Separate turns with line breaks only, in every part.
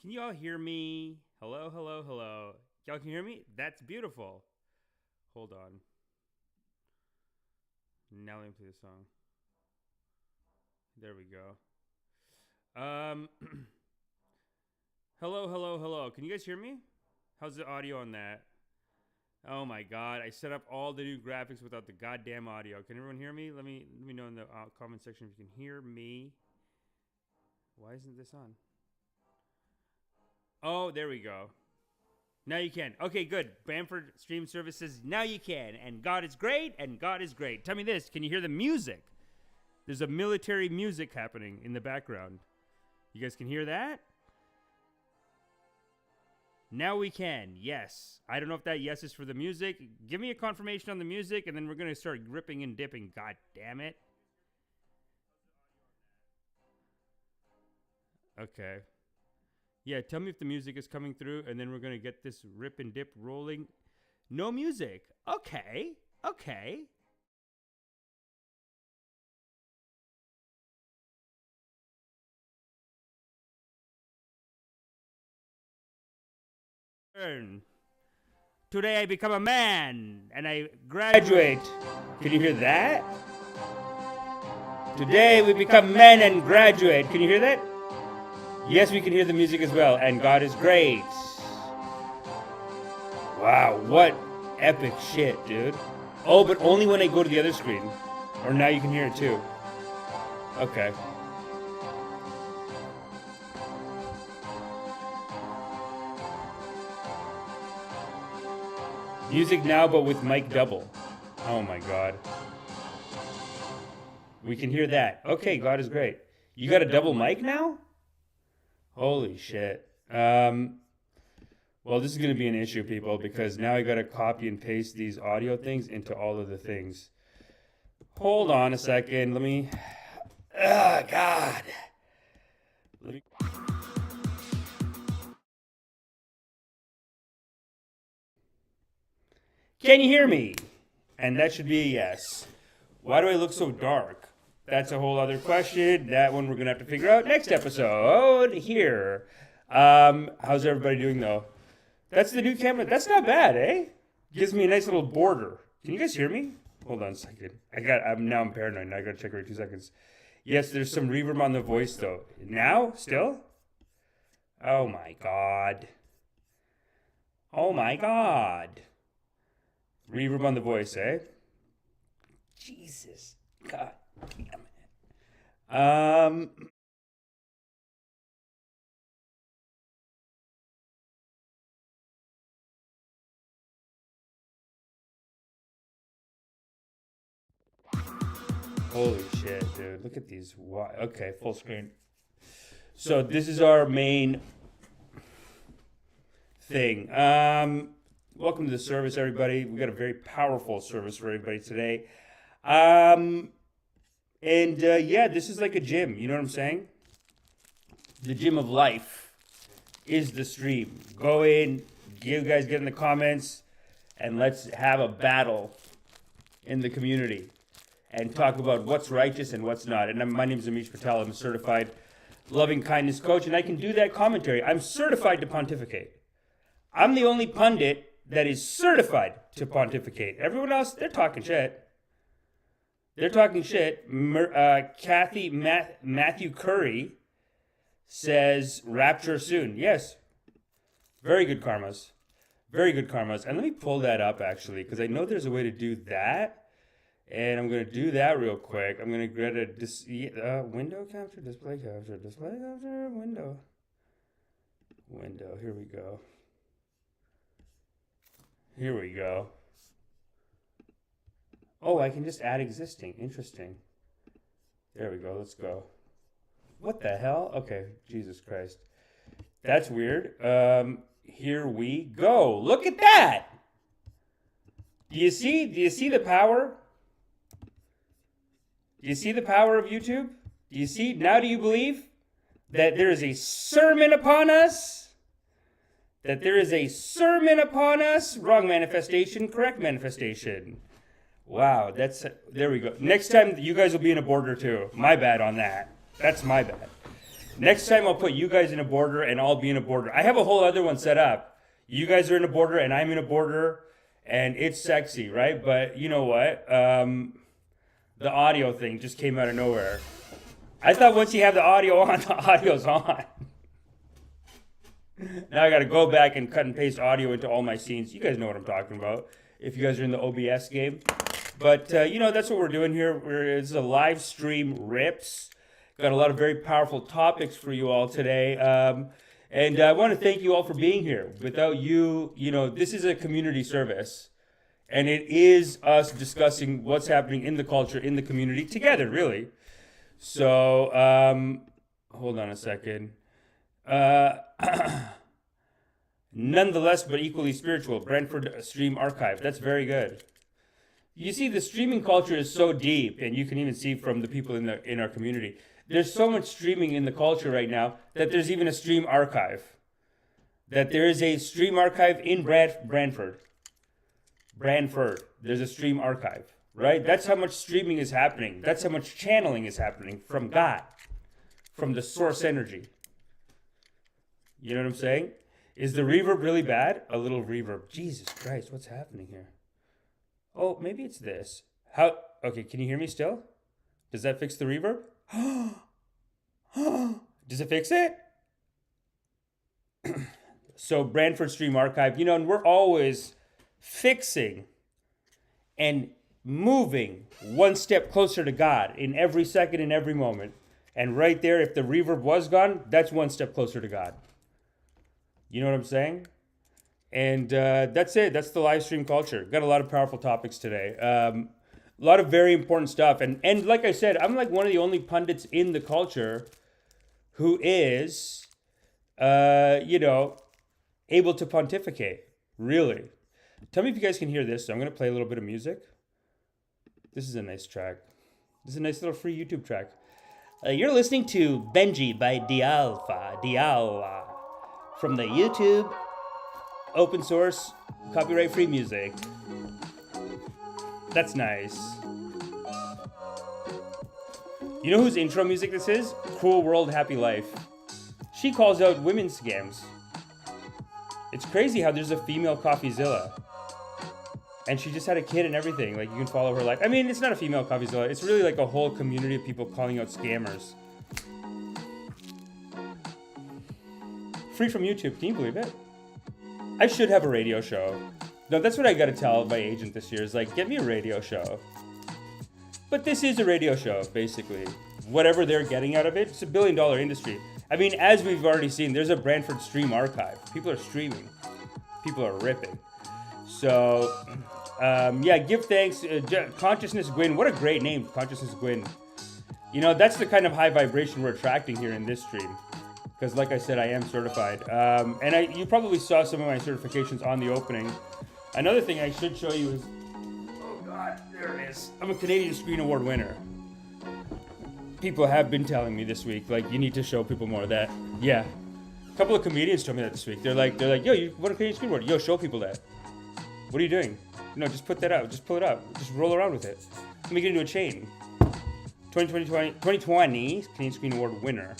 Can you all hear me? Hello, hello, hello. Y'all can hear me? That's beautiful. Hold on. Now let me play the song. There we go. Hello, hello, hello. Can you guys hear me? How's the audio on that? Oh my god, I set up all the new graphics without the goddamn audio. Can everyone hear me? Let me know in the comment section if you can hear me. Why isn't this on? Oh, there we go. Now you can. Okay, good. Bamford Stream Services, now you can. And God is great, and God is great. Tell me this, can you hear the music? There's a military music happening in the background. You guys can hear that? Now we can, yes. I don't know if that yes is for the music. Give me a confirmation on the music, and then we're going to start gripping and dipping. God damn it. Okay. Yeah, tell me if the music is coming through, and then we're going to get this rip and dip rolling. No music. Okay. Okay. Today I become a man, and I graduate. Can you hear that? Today we become men and graduate. Can you hear that? Yes, we can hear the music as well, and God is great. Wow, what epic shit, dude. Oh, but only when I go to the other screen. Or now you can hear it too. Okay. Music now, but with mic double. Oh my god. We can hear that. Okay, God is great. You got a double mic now? Holy shit. Well, this is going to be an issue, people, because now I got to copy and paste these audio things into all of the things. Hold on a second. Let me... Oh, God. Let me... Can you hear me? And that should be a yes. Why do I look so dark? That's a whole other question. That one we're going to have to figure out next episode here. How's everybody doing, though? That's the new camera. That's not bad, eh? Gives me a nice little border. Can you guys hear me? Hold on a second. I'm paranoid. Now I got to check every 2 seconds. Yes, there's some reverb on the voice, though. Now? Still? Oh, my God. Oh, my God. Reverb on the voice, eh? Jesus. God damn it. Holy shit, dude. Look at these. Okay, full screen. So this is our main thing. Welcome to the service, everybody. We got a very powerful service for everybody today. Yeah, this is like a gym. You know what I'm saying? The gym of life is the stream. Go in, you guys get in the comments, and let's have a battle in the community and talk about what's righteous and what's not. And my name is Amish Patel. I'm a certified loving kindness coach, and I can do that commentary. I'm certified to pontificate. I'm the only pundit that is certified to pontificate. Everyone else, they're talking shit. They're talking shit. Matthew Curry says, rapture soon. Yes. Very good karmas. Very good karmas. And let me pull that up, actually, because I know there's a way to do that. And I'm going to do that real quick. I'm going to get a window capture, display capture, window. Window. Here we go. Here we go. Oh, I can just add existing. Interesting. There we go. Let's go. What the hell? Okay. Jesus Christ. That's weird. Here we go. Look at that. Do you see the power? Do you see the power of YouTube? Do you see? Now do you believe that there is a sermon upon us? That there is a sermon upon us? Wrong manifestation, correct manifestation. Wow, there we go. Next time, you guys will be in a border too. My bad on that. That's my bad. Next time I'll put you guys in a border and I'll be in a border. I have a whole other one set up. You guys are in a border and I'm in a border, and it's sexy, right? But you know what? The audio thing just came out of nowhere. I thought once you have the audio on, the audio's on. Now I got to go back and cut and paste audio into all my scenes. You guys know what I'm talking about if you guys are in the OBS game. But, that's what we're doing here. It's a live stream rips. Got a lot of very powerful topics for you all today. And I want to thank you all for being here. Without you, this is a community service. And it is us discussing what's happening in the culture, in the community together, really. So, hold on a second. Nonetheless, but equally spiritual. Brentford Stream Archive. That's very good. You see, the streaming culture is so deep, and you can even see from the people in our community. There's so much streaming in the culture right now that there's even a stream archive. That there is a stream archive in Brantford. There's a stream archive, right? That's how much streaming is happening. That's how much channeling is happening from God, from the source energy. You know what I'm saying? Is the reverb really bad? A little reverb. Jesus Christ, what's happening here? Oh, maybe it's this. Okay, can you hear me still? Does that fix the reverb? Does it fix it? So, Brantford Stream Archive, and we're always fixing and moving one step closer to God in every second, in every moment. And right there, if the reverb was gone, that's one step closer to God. You know what I'm saying? And that's it. That's the live stream culture. Got a lot of powerful topics today. A lot of very important stuff. And like I said, I'm like one of the only pundits in the culture who is, able to pontificate. Really. Tell me if you guys can hear this. So I'm going to play a little bit of music. This is a nice track. This is a nice little free YouTube track. You're listening to Benji by Dialfa from the YouTube open source copyright free music. That's nice. You know whose intro music this is? Cruel World Happy Life. She calls out women's scams. It's crazy how there's a female CoffeeZilla. And she just had a kid and everything. Like, you can follow her life. I mean, it's not a female CoffeeZilla. It's really like a whole community of people calling out scammers. Free from YouTube. Can you believe it? I should have a radio show. No, that's what I got to tell my agent this year. Is like, get me a radio show. But this is a radio show, basically. Whatever they're getting out of it, it's $1 billion industry. I mean, as we've already seen, there's a Brantford Stream Archive. People are streaming. People are ripping. So, give thanks. Consciousness Gwyn. What a great name, Consciousness Gwyn. That's the kind of high vibration we're attracting here in this stream. Because, like I said, I am certified. You probably saw some of my certifications on the opening. Another thing I should show you is... Oh, God, there it is. I'm a Canadian Screen Award winner. People have been telling me this week, like, you need to show people more of that. Yeah. A couple of comedians told me that this week. They're like, yo, you won a Canadian Screen Award. Yo, show people that. What are you doing? Just put that out. Just pull it up. Just roll around with it. Let me get into a chain. 2020 Canadian Screen Award winner.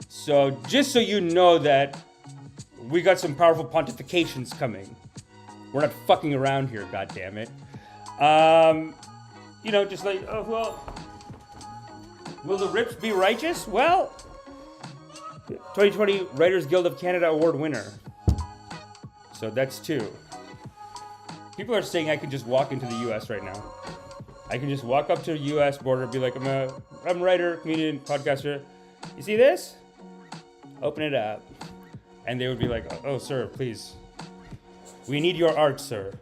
So, just so you know that we got some powerful pontifications coming. We're not fucking around here, goddammit. Just like, oh, well, will the rips be righteous? Well, 2020 Writers Guild of Canada Award winner. So that's 2. People are saying I can just walk into the U.S. right now. I can just walk up to the U.S. border and be like, I'm a writer, comedian, podcaster. You see this? Open it up. And they would be like, oh, sir, please. We need your art, sir.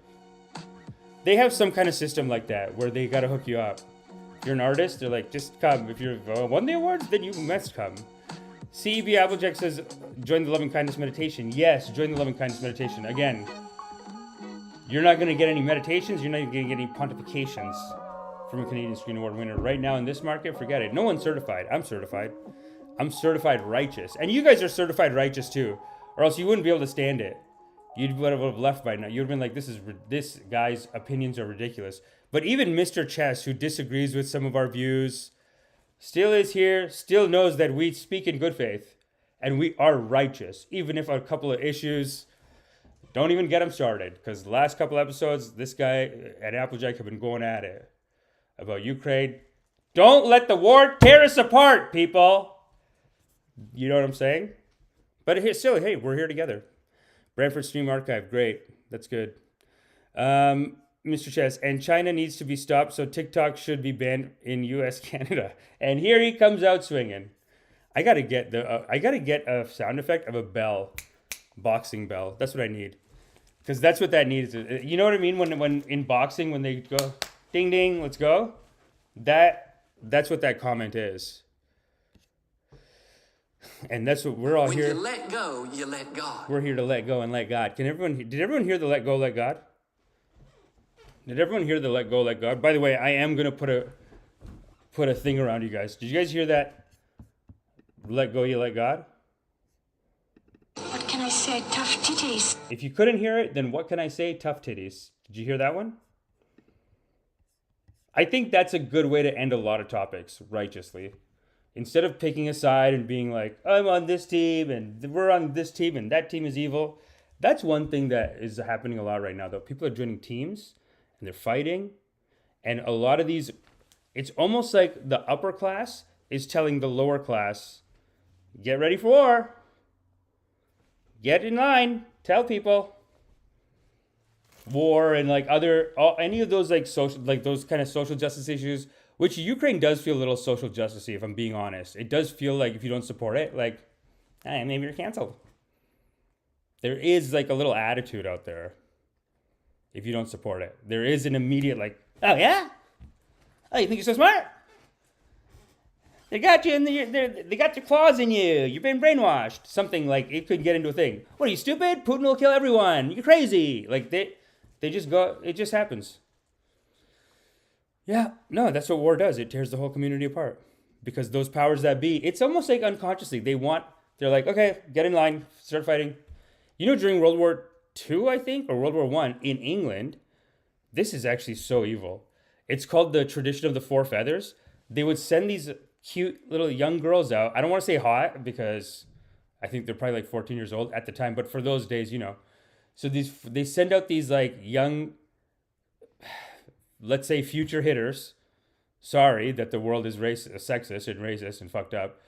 They have some kind of system like that where they got to hook you up. If you're an artist, they're like, just come. If you've won the awards, then you must come. CEB Applejack says, join the Loving Kindness Meditation. Yes, join the Loving Kindness Meditation. Again, you're not going to get any meditations. You're not going to get any pontifications from a Canadian Screen Award winner. Right now in this market, forget it. No one's certified. I'm certified. I'm certified righteous. And you guys are certified righteous too. Or else you wouldn't be able to stand it. You would have left by now. You would have been like, this guy's opinions are ridiculous. But even Mr. Chess, who disagrees with some of our views, still is here, still knows that we speak in good faith and we are righteous, even if a couple of issues, don't even get them started. Because the last couple episodes, this guy and Applejack have been going at it about Ukraine. Don't let the war tear us apart, people. You know what I'm saying? But still, hey, we're here together. Brantford Stream Archive, great. That's good. Mr. Chess, and China needs to be stopped, so TikTok should be banned in U.S., Canada. And here he comes out swinging. I gotta get a sound effect of a bell, boxing bell. That's what I need, because that's what that needs. You know what I mean? When in boxing, when they go ding ding, let's go. That's what that comment is. And that's what we're all here.
When you let go, you let God.
We're here to let go and let God. Did everyone hear the let go, let God? Did everyone hear the let go, let God? By the way, I am gonna put a thing around you guys. Did you guys hear that? Let go, you let God?
What can I say? Tough titties.
If you couldn't hear it, then what can I say? Tough titties. Did you hear that one? I think that's a good way to end a lot of topics righteously. Instead of picking a side and being like, I'm on this team and we're on this team and that team is evil. That's one thing that is happening a lot right now, though. People are joining teams and they're fighting. And a lot of these, it's almost like the upper class is telling the lower class, get ready for war. Get in line. Tell people. War and like any of those like social, like those kind of social justice issues, which Ukraine does feel a little social justice-y, if I'm being honest. It does feel like if you don't support it, like, hey, maybe you're canceled. There is like a little attitude out there if you don't support it. There is an immediate like, oh yeah? Oh, you think you're so smart? They got you they got your claws in you. You've been brainwashed. Something like it could get into a thing. What are you, stupid? Putin will kill everyone. You're crazy. Like they just go, it just happens. Yeah, no, that's what war does. It tears the whole community apart. Because those powers that be, it's almost like unconsciously. They're like, okay, get in line, start fighting. You know, during World War II, I think, or World War I, in England, this is actually so evil. It's called the tradition of the four feathers. They would send these cute little young girls out. I don't want to say hot because I think they're probably like 14 years old at the time. But for those days, you know. So they send out these like young, let's say future hitters. Sorry that the world is sexist and racist and fucked up.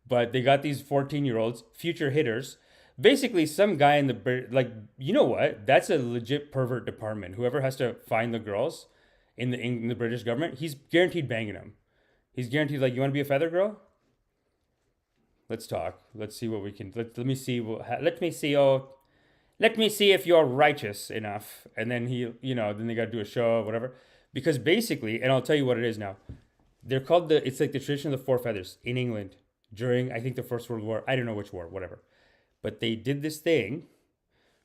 But they got these 14-year-olds, future hitters. Basically, some guy in the, like, you know what? That's a legit pervert department. Whoever has to find the girls in the British government, he's guaranteed banging them. He's guaranteed, like, you want to be a feather girl? Let's talk. Let's see what we can, let me see if you're righteous enough. And then then they got to do a show or whatever. Because basically, and I'll tell you what it is now. They're called it's like the tradition of the four feathers in England during, I think, the First World War. I don't know which war, whatever. But they did this thing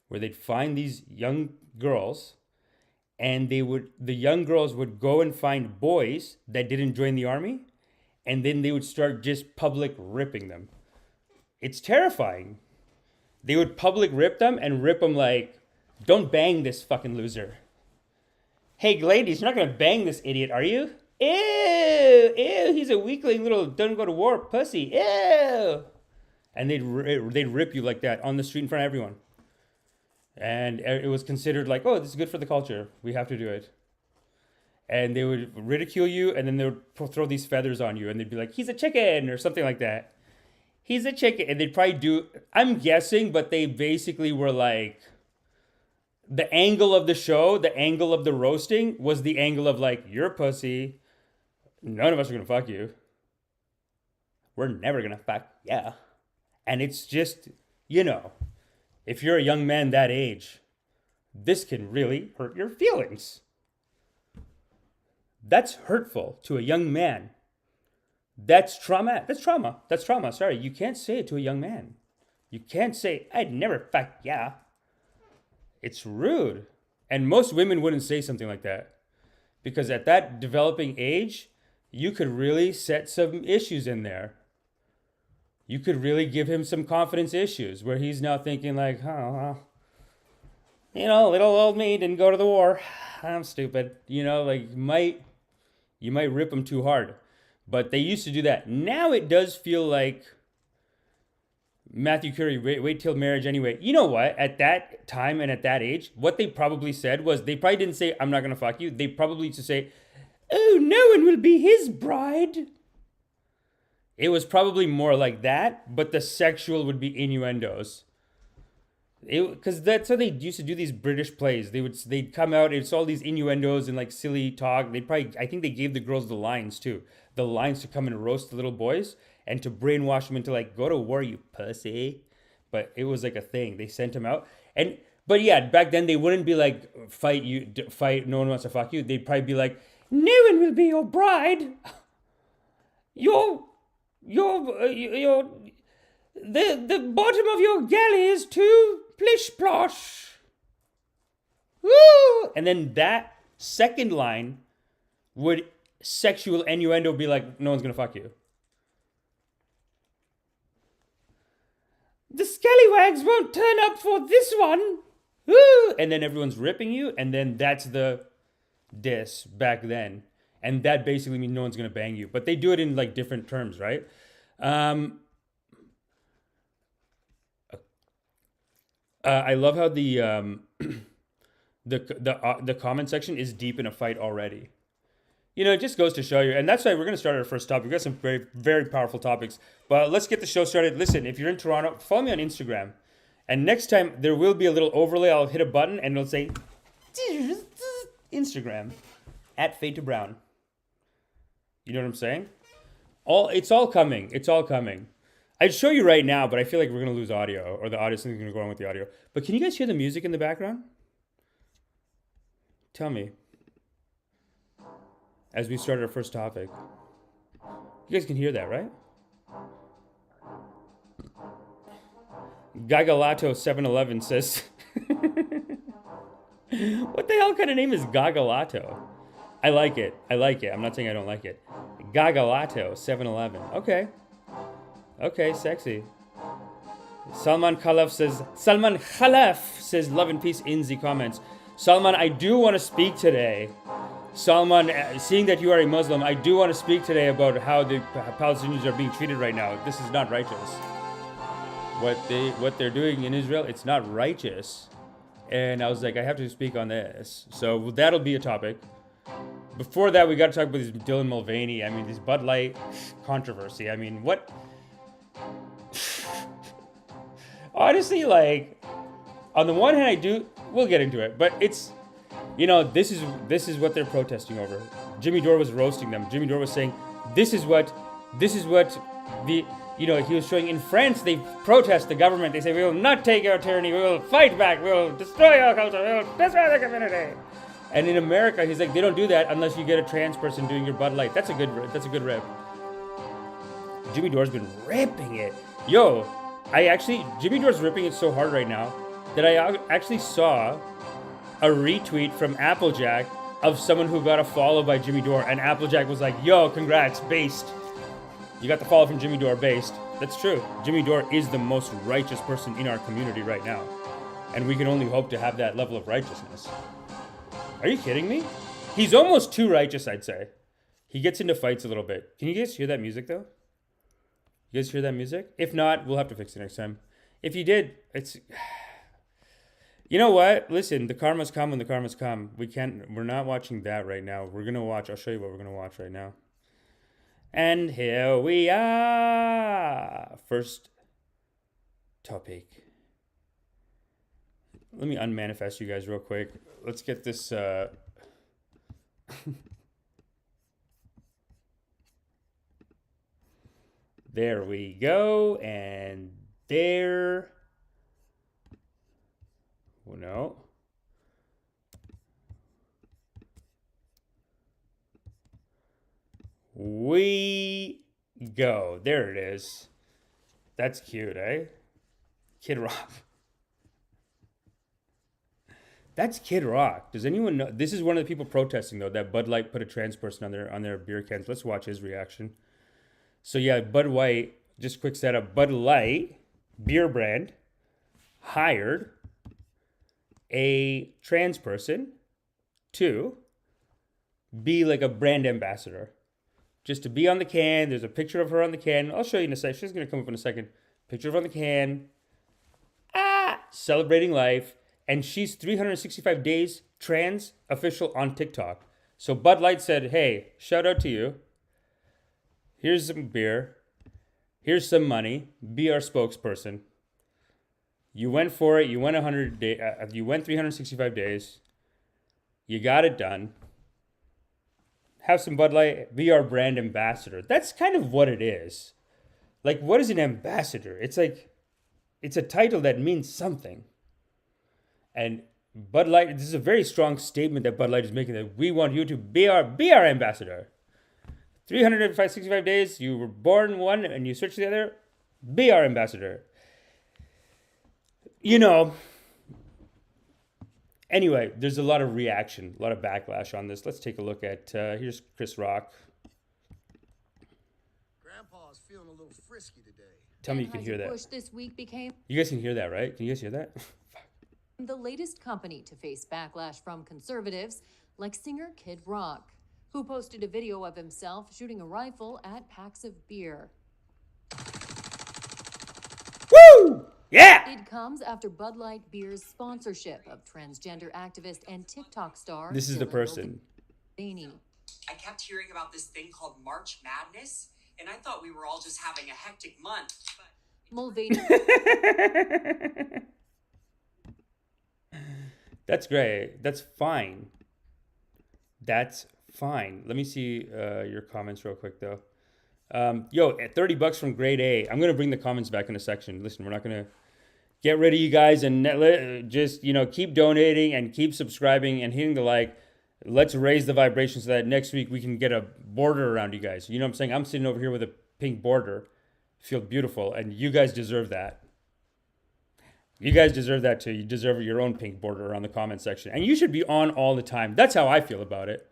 where they'd find these young girls and the young girls would go and find boys that didn't join the army. And then they would start just public ripping them. It's terrifying. They would public rip them and rip them like, don't bang this fucking loser. Hey, ladies, you're not going to bang this idiot, are you? Ew, he's a weakling little don't go to war pussy. Ew. And they'd rip you like that on the street in front of everyone. And it was considered like, oh, this is good for the culture. We have to do it. And they would ridicule you, and then they would throw these feathers on you, and they'd be like, he's a chicken, or something like that. He's a chicken. And they'd probably do, I'm guessing, but they basically were like, the angle of the show, the angle of the roasting was the angle of like, you're a pussy. None of us are going to fuck you. We're never going to fuck. Yeah. And it's just, if you're a young man that age, this can really hurt your feelings. That's hurtful to a young man. That's trauma. That's trauma. That's trauma. Sorry, you can't say it to a young man. You can't say, I'd never fuck, yeah. It's rude. And most women wouldn't say something like that. Because at that developing age, you could really set some issues in there. You could really give him some confidence issues where he's now thinking like, little old me didn't go to the war. I'm stupid. You might rip him too hard. But they used to do that. Now it does feel like Matthew Curry, wait till marriage anyway. You know what? At that time and at that age, what they probably said was, they probably didn't say, I'm not going to fuck you. They probably used to say, oh, no one will be his bride. It was probably more like that, but the sexual would be innuendos. Because that's how they used to do these British plays. They'd come out, it's all these innuendos and like silly talk. I think they gave the girls the lines too. The lines to come and roast the little boys and to brainwash them into like, go to war, you pussy. But it was like a thing. They sent them out. But yeah, back then they wouldn't be like, fight, no one wants to fuck you. They'd probably be like, no one will be your bride. The bottom of your galley is too plish plosh. Woo! And then that second line would sexual innuendo be like, no one's gonna fuck you. The scallywags won't turn up for this one. Woo! And then everyone's ripping you, and then that's the diss back then. And that basically means no one's gonna bang you. But they do it in like different terms, right? I love how the comment section is deep in a fight already. You know, it just goes to show you, and that's why we're going to start our first topic. We've got some very, very powerful topics, but let's get the show started. Listen, if you're in Toronto, follow me on Instagram, and next time there will be a little overlay. I'll hit a button, and it'll say Instagram @FadeToBrown. You know what I'm saying? It's all coming. It's all coming. I'd show you right now, but I feel like we're going to lose audio, or the audio, something's going to go wrong with the audio. But can you guys hear the music in the background? Tell me. As we start our first topic. You guys can hear that, right? Gagalato 711 says... What the hell kind of name is Gagalato? I like it. I'm not saying I don't like it. Gagalato 711. Okay, sexy. Salman Khalaf says, love and peace in the comments. Salman, I do want to speak today. Salman, seeing that you are a Muslim, I do want to speak today about how the Palestinians are being treated right now. This is not righteous. What they're doing in Israel, it's not righteous. And I was like, I have to speak on this. So that'll be a topic. Before that, we got to talk about this Dylan Mulvaney. I mean, this Bud Light controversy. I mean, what... Honestly, like, on the one hand, we'll get into it, but it's, you know, this is what they're protesting over. Jimmy Dore was roasting them. Jimmy Dore was saying, this is what the, you know, he was showing in France, they protest the government. They say, we will not take our tyranny. We will fight back. We will destroy our culture. We will destroy the community. And in America, he's like, they don't do that unless you get a trans person doing your Bud Light. That's a good rip. Jimmy Dore's been ripping it. Yo, Jimmy Dore's ripping it so hard right now that I actually saw a retweet from Applejack of someone who got a follow by Jimmy Dore, and Applejack was like, yo, congrats, based. You got the follow from Jimmy Dore, based. That's true. Jimmy Dore is the most righteous person in our community right now, and we can only hope to have that level of righteousness. Are you kidding me? He's almost too righteous, I'd say. He gets into fights a little bit. Can you guys hear that music, though? You guys hear that music? If not, we'll have to fix it next time. If you did, it's... You know what? Listen, the karma's come when the karma's come. We're not watching that right now. We're going to watch... I'll show you what we're going to watch right now. And here we are. First topic. Let me unmanifest you guys real quick. Let's get this... There we go, and there. Oh, no. We go. There it is. That's cute, eh? Kid Rock. That's Kid Rock. Does anyone know? This is one of the people protesting, though, that Bud Light put a trans person on their beer cans. Let's watch his reaction. So yeah, Bud White, just quick setup. Bud Light, beer brand, hired a trans person to be like a brand ambassador just to be on the can. There's a picture of her on the can. I'll show you in a second. She's going to come up in a second. Picture of her on the can. Celebrating life. And she's 365 days trans official on TikTok. So Bud Light said, hey, shout out to you. Here's some beer. Here's some money. Be our spokesperson. You went for it. You went 100 days. You went 365 days. You got it done. Have some Bud Light. Be our brand ambassador. That's kind of what it is. Like, what is an ambassador? It's like, it's a title that means something. And Bud Light, this is a very strong statement that Bud Light is making, that we want you to be our ambassador. 365 days, you were born one and you switch to the other, be our ambassador. You know, anyway, there's a lot of reaction, a lot of backlash on this. Let's take a look at, here's Chris Rock.
Grandpa's feeling a little frisky today.
Tell me you can hear that.
Bush this week became
You guys can hear that, right? Can you guys hear that?
the latest company to face backlash from conservatives, like singer Kid Rock, who posted a video of himself shooting a rifle at packs of beer.
Woo! Yeah!
It comes after Bud Light Beer's sponsorship of transgender activist and TikTok star.
This is the person.
Mulvaney.
I kept hearing about this thing called March Madness, and I thought we were all just having a hectic month. But
Mulvaney.
That's great. That's fine. That's fine. Let me see your comments real quick, though. Yo, at $30 from grade A. I'm going to bring the comments back in a section. Listen, we're not going to get rid of you guys and just, keep donating and keep subscribing and hitting the like. Let's raise the vibration so that next week we can get a border around you guys. You know what I'm saying? I'm sitting over here with a pink border. Feel beautiful. And you guys deserve that. You guys deserve that too. You deserve your own pink border around the comment section. And you should be on all the time. That's how I feel about it.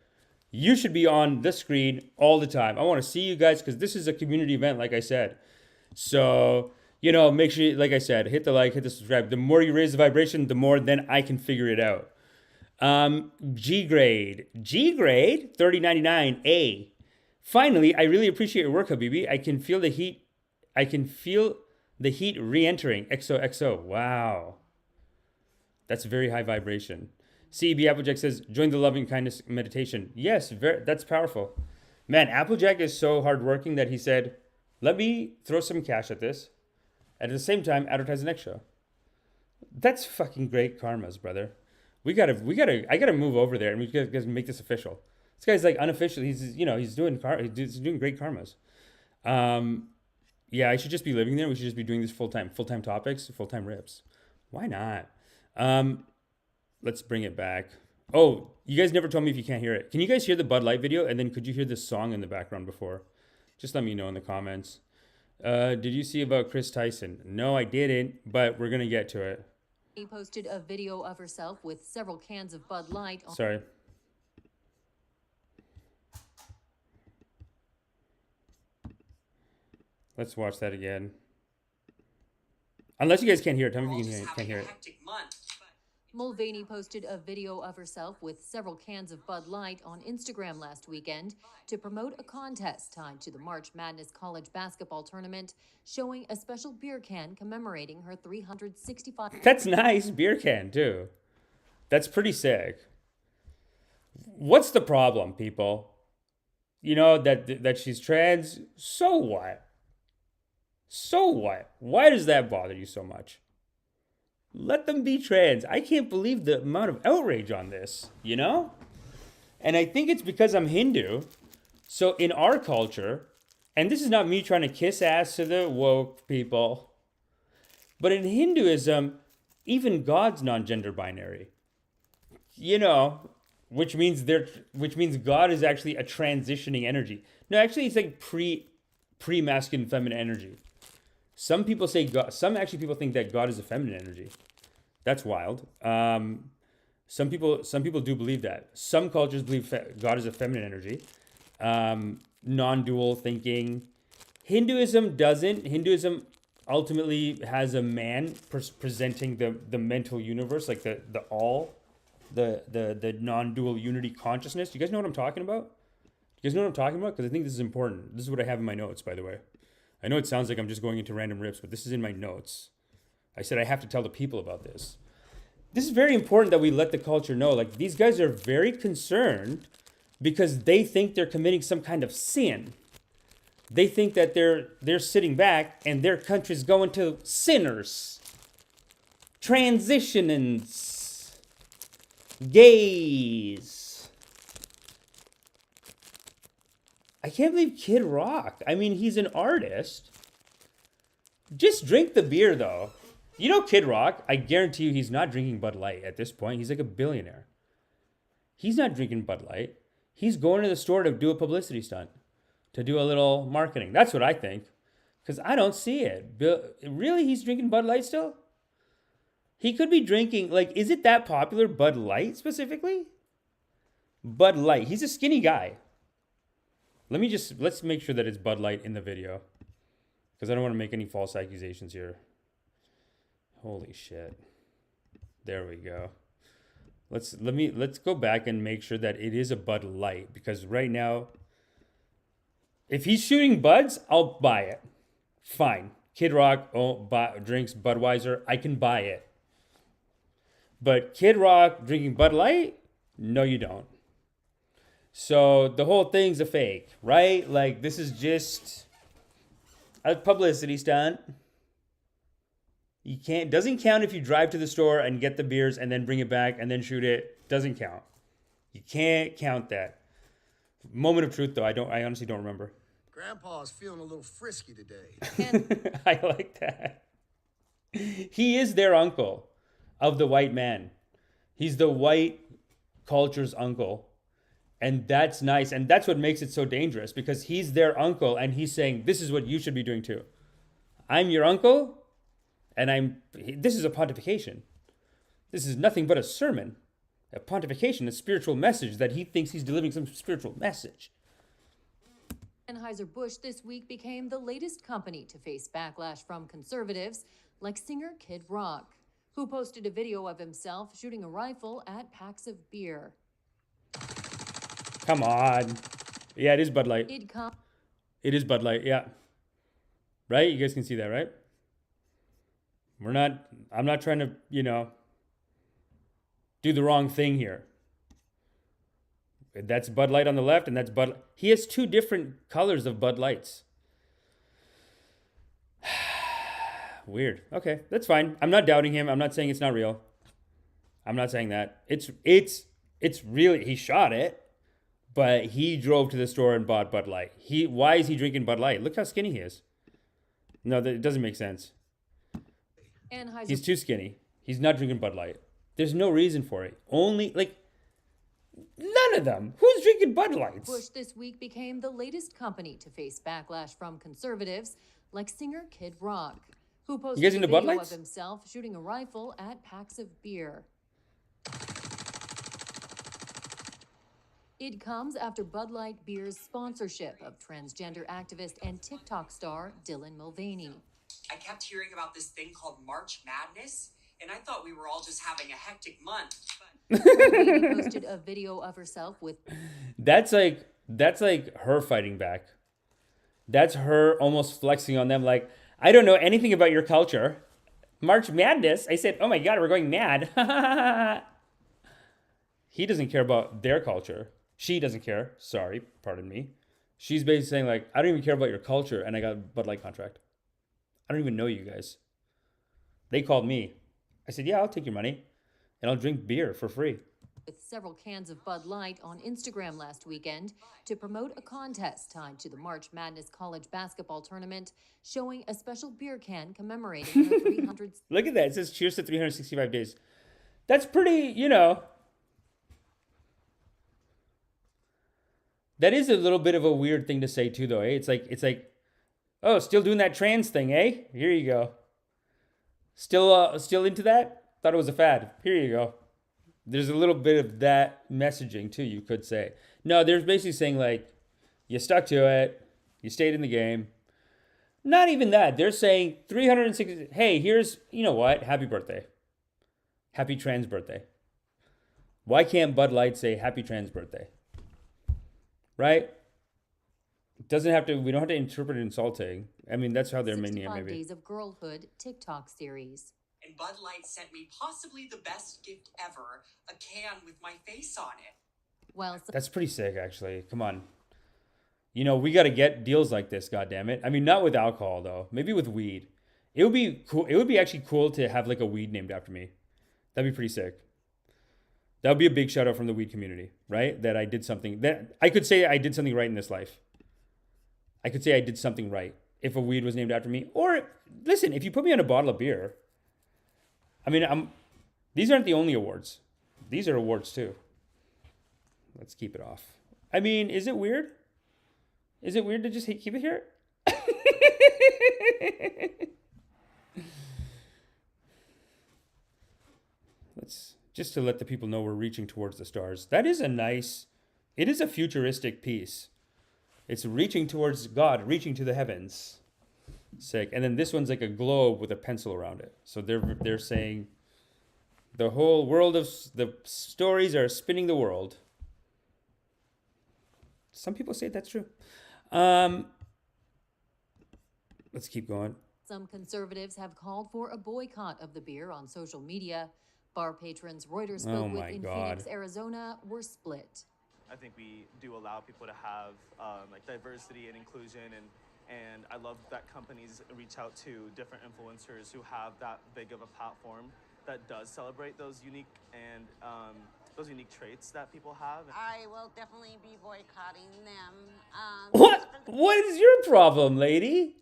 You should be on the screen all the time. I want to see you guys because this is a community event, like I said. So, make sure, like I said, hit the like, hit the subscribe. The more you raise the vibration, the more then I can figure it out. G grade, 3099 A. Finally, I really appreciate your work, Habibi. I can feel the heat. Re-entering. XOXO. Wow. That's very high vibration. CEB Applejack says, join the loving kindness meditation. Yes, that's powerful. Man, Applejack is so hardworking that he said, let me throw some cash at this. And at the same time, advertise the next show. That's fucking great karmas, brother. I gotta move over there and we gotta make this official. This guy's like unofficial. He's doing great karmas. Yeah, I should just be living there. We should just be doing this full-time topics, full-time rips. Why not? Let's bring it back. Oh, you guys never told me if you can't hear it. Can you guys hear the Bud Light video? And then could you hear this song in the background before? Just let me know in the comments. Did you see about Chris Tyson? No, I didn't, but we're going to get to it.
He posted a video of herself with several cans of Bud Light.
Sorry. Let's watch that again. Unless you guys can't hear it. Tell me if you can't hear it.
Mulvaney posted a video of herself with several cans of Bud Light on Instagram last weekend to promote a contest tied to the March Madness college basketball tournament, showing a special beer can commemorating her 365.
That's nice. Beer can, too. That's pretty sick. What's the problem, people? That she's trans? So what? So what? Why does that bother you so much? Let them be trans. I can't believe the amount of outrage on this, And I think it's because I'm Hindu. So in our culture, and this is not me trying to kiss ass to the woke people, but in Hinduism, even God's non-gender binary. Which means God is actually a transitioning energy. No, actually it's like pre-masculine feminine energy. Some people say God, people think that God is a feminine energy. That's wild. Some people do believe that. Some cultures believe God is a feminine energy. Non-dual thinking. Hinduism doesn't. Hinduism ultimately has a man presenting the mental universe, like the non-dual unity consciousness. You guys know what I'm talking about? You guys know what I'm talking about? Because I think this is important. This is what I have in my notes, by the way. I know it sounds like I'm just going into random rips, but this is in my notes. I said I have to tell the people about this. This is very important that we let the culture know. Like, these guys are very concerned because they think they're committing some kind of sin. They think that they're sitting back and their country's going to sinners, transitionings, gays. I can't believe Kid Rock. I mean, he's an artist. Just drink the beer, though. You know Kid Rock, I guarantee you he's not drinking Bud Light at this point. He's like a billionaire. He's not drinking Bud Light. He's going to the store to do a publicity stunt, to do a little marketing. That's what I think. Because I don't see it. Really? He's drinking Bud Light still? He could be drinking, like, is it that popular, Bud Light specifically? Bud Light. He's a skinny guy. Let's make sure that it's Bud Light in the video. Because I don't want to make any false accusations here. Holy shit. There we go. Let's go back and make sure that it is a Bud Light. Because right now, if he's shooting Buds, I'll buy it. Fine. Kid Rock drinks Budweiser. I can buy it. But Kid Rock drinking Bud Light? No, you don't. So the whole thing's a fake, right? Like, this is just a publicity stunt. Doesn't count if you drive to the store and get the beers and then bring it back and then shoot it. Doesn't count. You can't count that. Moment of truth, though. I honestly don't remember.
Grandpa's feeling a little frisky today.
I like that. He is their uncle of the white man. He's the white culture's uncle. And that's nice. And that's what makes it so dangerous, because he's their uncle and he's saying, this is what you should be doing too. I'm your uncle and this is a pontification. This is nothing but a sermon. A pontification, a spiritual message that he thinks he's delivering some spiritual message.
Anheuser-Busch this week became the latest company to face backlash from conservatives, like singer Kid Rock, who posted a video of himself shooting a rifle at packs of beer.
Come on. Yeah, it is Bud Light. It is Bud Light, yeah. Right? You guys can see that, right? I'm not trying to, do the wrong thing here. That's Bud Light on the left, and that's Bud. He has two different colors of Bud Lights. Weird. Okay, that's fine. I'm not doubting him. I'm not saying it's not real. I'm not saying that. It's really, he shot it, but he drove to the store and bought Bud Light. Why is he drinking Bud Light? Look how skinny he is. No, it doesn't make sense. He's too skinny. He's not drinking Bud Light. There's no reason for it. Only, none of them. Who's drinking Bud Lights?
Bush this week became the latest company to face backlash from conservatives, like singer Kid Rock, who posted a video of himself shooting a rifle at packs of beer. It comes after Bud Light Beer's sponsorship of transgender activist and TikTok star Dylan Mulvaney.
I kept hearing about this thing called March Madness, and I thought we were all just having a hectic month.
Mulvaney posted a video of herself with...
That's like her fighting back. That's her almost flexing on them like, I don't know anything about your culture. March Madness? I said, oh my God, we're going mad. He doesn't care about their culture. She doesn't care. Sorry, pardon me. She's basically saying like, I don't even care about your culture, and I got a Bud Light contract. I don't even know you guys. They called me. I said, yeah, I'll take your money, and I'll drink beer for free.
With several cans of Bud Light on Instagram last weekend to promote a contest tied to the March Madness college basketball tournament, showing a special beer can commemorating the 300...
Look at that. It says cheers to 365 days. That's pretty, That is a little bit of a weird thing to say too, though, eh? It's like, oh, still doing that trans thing, eh? Here you go. Still into that? Thought it was a fad. Here you go. There's a little bit of that messaging too, you could say. No, they're basically saying like, you stuck to it, you stayed in the game. Not even that. They're saying 360. Hey, here's, you know what? Happy birthday. Happy trans birthday. Why can't Bud Light say happy trans birthday? Right? It doesn't have to. We don't have to interpret it insulting. I mean, that's how they're meaning it.
65
Maybe.
Days of Girlhood TikTok series.
And Bud Light sent me possibly the best gift ever, a can with my face on it.
While
That's pretty sick, actually. Come on. You know, we got to get deals like this, goddammit. I mean, not with alcohol, though. Maybe with weed. It would be cool. It would be actually cool to have like a weed named after me. That'd be pretty sick. That would be a big shout out from the weed community, right? That I did something, that I could say I did something right in this life. I could say I did something right if a weed was named after me. Or, listen, if you put me on a bottle of beer, I mean, these aren't the only awards. These are awards too. Let's keep it off. I mean, is it weird? Is it weird to just keep it here? Let's just to let the people know we're reaching towards the stars. That is it is a futuristic piece. It's reaching towards God, reaching to the heavens. Sick. And then this one's like a globe with a pencil around it. So they're saying the whole world of the stories are spinning the world. Some people say that's true. Let's keep going.
some conservatives have called for a boycott of the beer on social media. Bar patrons Reuters spoke with in Phoenix, Arizona, were split.
I think we do allow people to have like diversity and inclusion, and I love that companies reach out to different influencers who have that big of a platform that does celebrate those unique traits that people have.
I will definitely be boycotting them.
What is your problem, lady?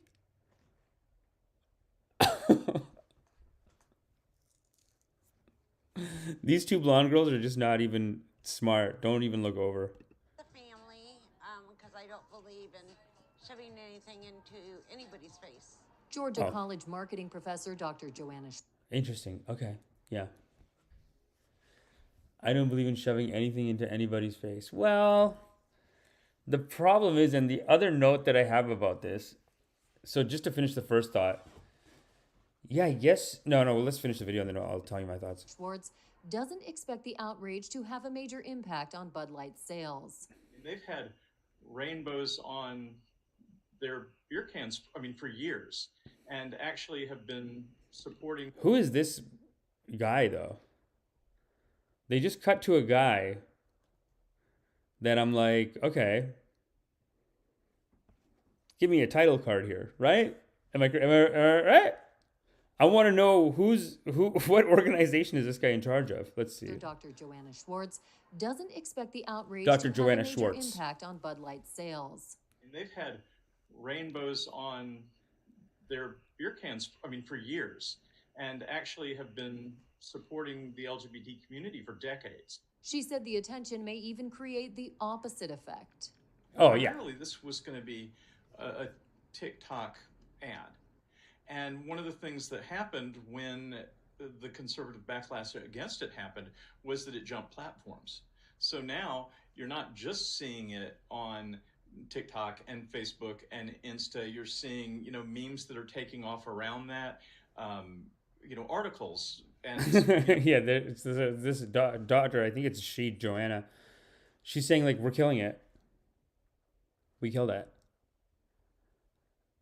These two blonde girls are just not even smart. Don't even look over.
The family, because I don't believe in shoving anything into anybody's face.
Georgia College marketing professor Dr. Joanna.
Interesting. Okay. Yeah. I don't believe in shoving anything into anybody's face. Well, the problem is, and the other note that I have about this, so just to finish the first thought, yeah, I guess, no, let's finish the video and then I'll tell you my thoughts.
Schwartz doesn't expect the outrage to have a major impact on Bud Light sales.
They've had rainbows on their beer cans, for years, and actually have been supporting.
Who is this guy, though? They just cut to a guy that I'm like, okay, give me a title card here, right? Am I right? I want to know what organization is this guy in charge of? Let's see.
Dr. Joanna Schwartz doesn't expect the outrage
Dr.
to
Joanna
have a major
Schwartz.
impact on Bud Light sales.
They've had rainbows on their beer cans, for years, and actually have been supporting the LGBT community for decades.
She said the attention may even create the opposite effect.
Oh, yeah.
Primarily, this was going to be a TikTok ad. And one of the things that happened when the conservative backlash against it happened was that it jumped platforms. So now you're not just seeing it on TikTok and Facebook and Insta. You're seeing, memes that are taking off around that, articles. And
yeah, this doctor, I think it's she, Joanna. She's saying, like, we're killing it. We killed it.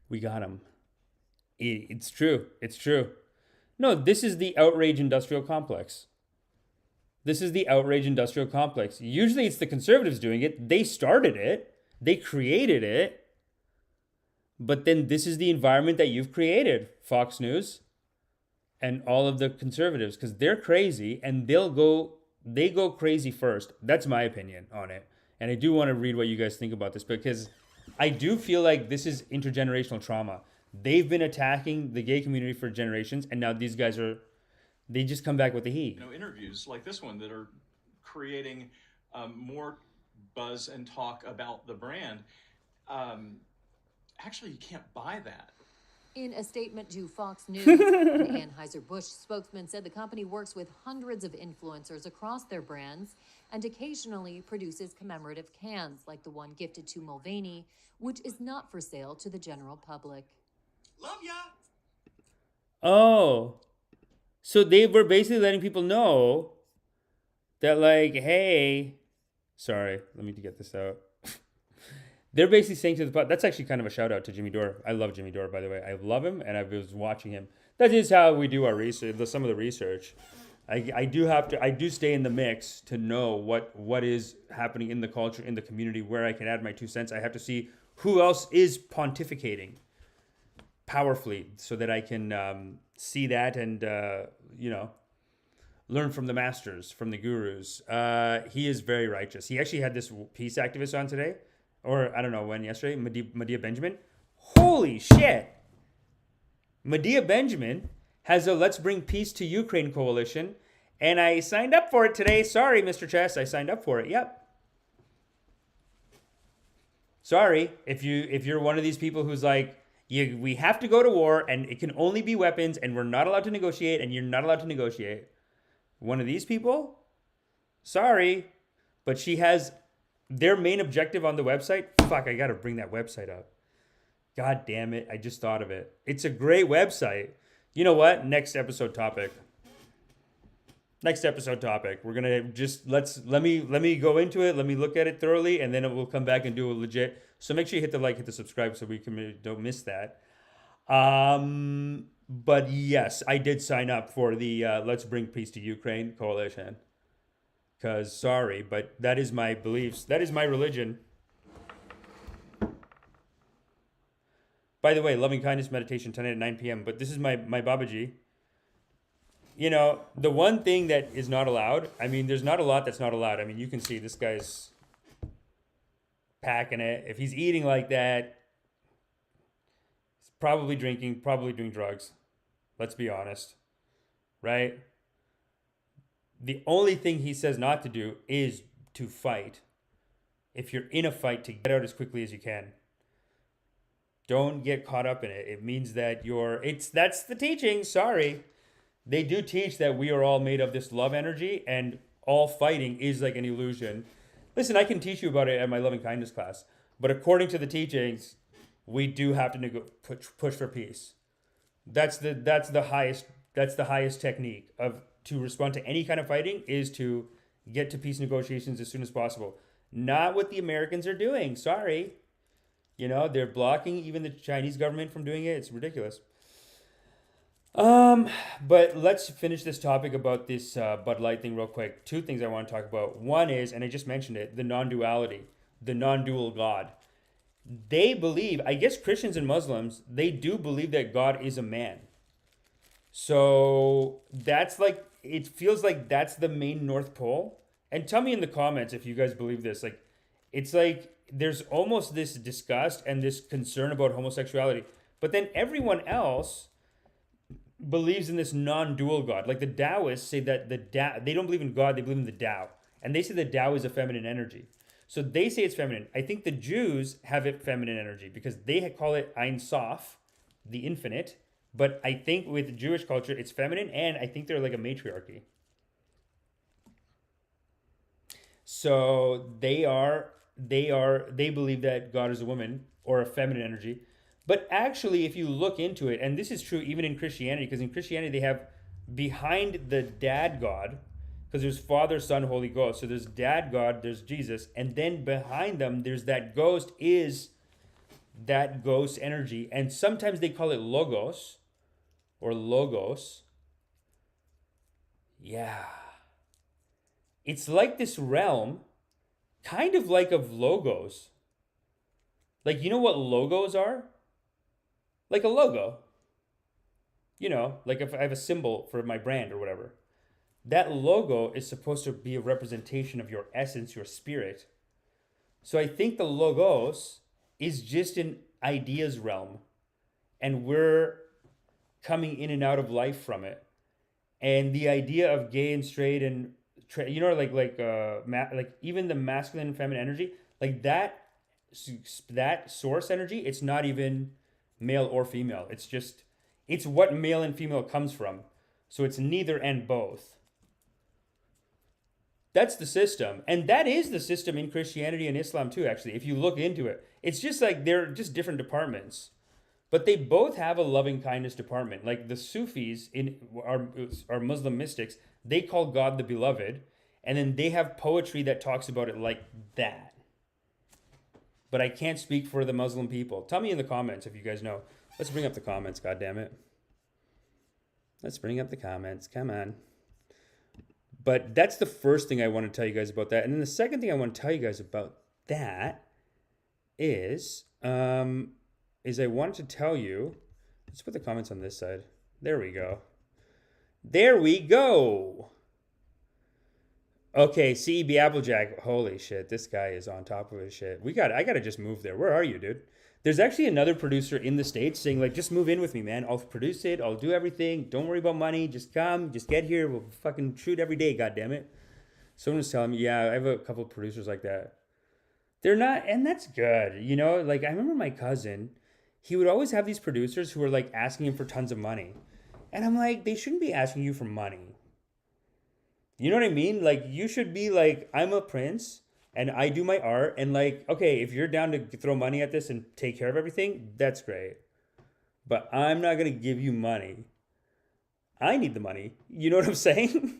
We got him. It's true. It's true. No, this is the outrage industrial complex. This is the outrage industrial complex. Usually it's the conservatives doing it. They started it. They created it. But then this is the environment that you've created, Fox News and all of the conservatives, because they're crazy and they go crazy first. That's my opinion on it. And I do want to read what you guys think about this, because I do feel like this is intergenerational trauma. They've been attacking the gay community for generations, and now these guys they just come back with the heat.
Interviews like this one that are creating more buzz and talk about the brand. Actually, you can't buy that.
In a statement to Fox News, an Anheuser-Busch spokesman said the company works with hundreds of influencers across their brands and occasionally produces commemorative cans like the one gifted to Mulvaney, which is not for sale to the general public.
Love ya!
Oh, so they were basically letting people know that, like, hey, sorry, let me get this out. They're basically saying to the that's actually kind of a shout out to Jimmy Dore. I love Jimmy Dore, by the way. I love him, and I was watching him. That is how we do our research. Some of the research. I do stay in the mix to know what is happening in the culture, in the community, where I can add my 2 cents. I have to see who else is pontificating powerfully, so that I can see that and learn from the masters, from the gurus. He is very righteous. He actually had this peace activist on today, or I don't know when, yesterday, Medea Benjamin. Holy shit! Medea Benjamin has a Let's Bring Peace to Ukraine coalition, and I signed up for it today. Sorry, Mr. Chess, I signed up for it. Yep. Sorry, if you're one of these people who's like, we have to go to war, and it can only be weapons, and we're not allowed to negotiate, and you're not allowed to negotiate. One of these people? Sorry, but she has their main objective on the website. Fuck, I gotta bring that website up. God damn it, I just thought of it. It's a great website. You know what? Next episode topic. We're gonna just let me go into it. Let me look at it thoroughly, and then we'll come back and do a legit. So make sure you hit the like, hit the subscribe, so we don't miss that. But yes, I did sign up for the Let's Bring Peace to Ukraine coalition. Because, sorry, but that is my beliefs. That is my religion. By the way, loving kindness meditation tonight at 9 p.m. But this is my Babaji. You know, the one thing that is not allowed, I mean, there's not a lot that's not allowed. I mean, you can see this guy's packing it. If he's eating like that, he's probably drinking, probably doing drugs. Let's be honest. Right? The only thing he says not to do is to fight. If you're in a fight, to get out as quickly as you can. Don't get caught up in it. It means that that's the teaching. Sorry. They do teach that we are all made of this love energy, and all fighting is like an illusion. Listen, I can teach you about it at my loving kindness class, but according to the teachings, we do have to push for peace. That's the highest technique to respond to any kind of fighting, is to get to peace negotiations as soon as possible. Not what the Americans are doing. Sorry. You know, they're blocking even the Chinese government from doing it. It's ridiculous. But let's finish this topic about this Bud Light thing real quick. 2 things I want to talk about. One is, and I just mentioned it, the non-duality, the non-dual God. They believe, I guess Christians and Muslims, they do believe that God is a man. So that's like, it feels like that's the main North Pole. And tell me in the comments if you guys believe this. Like, it's like there's almost this disgust and this concern about homosexuality. But then everyone else believes in this non-dual God. Like the Taoists say that they don't believe in God, they believe in the Tao. And they say the Tao is a feminine energy. So they say it's feminine. I think the Jews have it feminine energy because they call it Ein Sof, the infinite. But I think with Jewish culture, it's feminine, and I think they're like a matriarchy. So they believe that God is a woman or a feminine energy. But actually, if you look into it, and this is true even in Christianity, because in Christianity they have behind the dad God, because there's Father, Son, Holy Ghost. So there's dad God, there's Jesus, and then behind them there's that ghost energy, and sometimes they call it Logos or Logos. Yeah. It's like this realm, kind of like of logos. Like, you know what logos are? Like a logo. You know, like if I have a symbol for my brand or whatever. That logo is supposed to be a representation of your essence, your spirit. So I think the logos is just an ideas realm. And we're coming in and out of life from it. And the idea of gay and straight and you know, like even the masculine and feminine energy, like that source energy, it's not even male or female. It's what male and female comes from. So it's neither and both. That's the system. And that is the system in Christianity and Islam too, actually. If you look into it, it's just like they're just different departments. But they both have a loving kindness department. Like the Sufis are Muslim mystics, they call God the beloved. And then they have poetry that talks about it like that. but I can't speak for the Muslim people. Tell me in the comments if you guys know. Let's bring up the comments, goddammit. Let's bring up the comments. Come on. But that's the first thing I want to tell you guys about that. And then the second thing I want to tell you guys about that is I wanted to tell you, let's put the comments on this side. There we go. There we go. Okay, CEB Applejack. Holy shit, this guy is on top of his shit. I gotta just move there. Where are you, dude? There's actually another producer in the States saying, like, just move in with me, man. I'll produce it. I'll do everything. Don't worry about money. Just come. Just get here. We'll fucking shoot every day, goddammit. Someone was telling me, yeah, I have a couple of producers like that. They're not, and that's good. You know, like, I remember my cousin, he would always have these producers who were, like, asking him for tons of money. And I'm like, they shouldn't be asking you for money. You know what I mean? Like, you should be like, I'm a prince. And I do my art, and like, okay, if you're down to throw money at this and take care of everything, that's great. But I'm not going to give you money. I need the money. You know what I'm saying?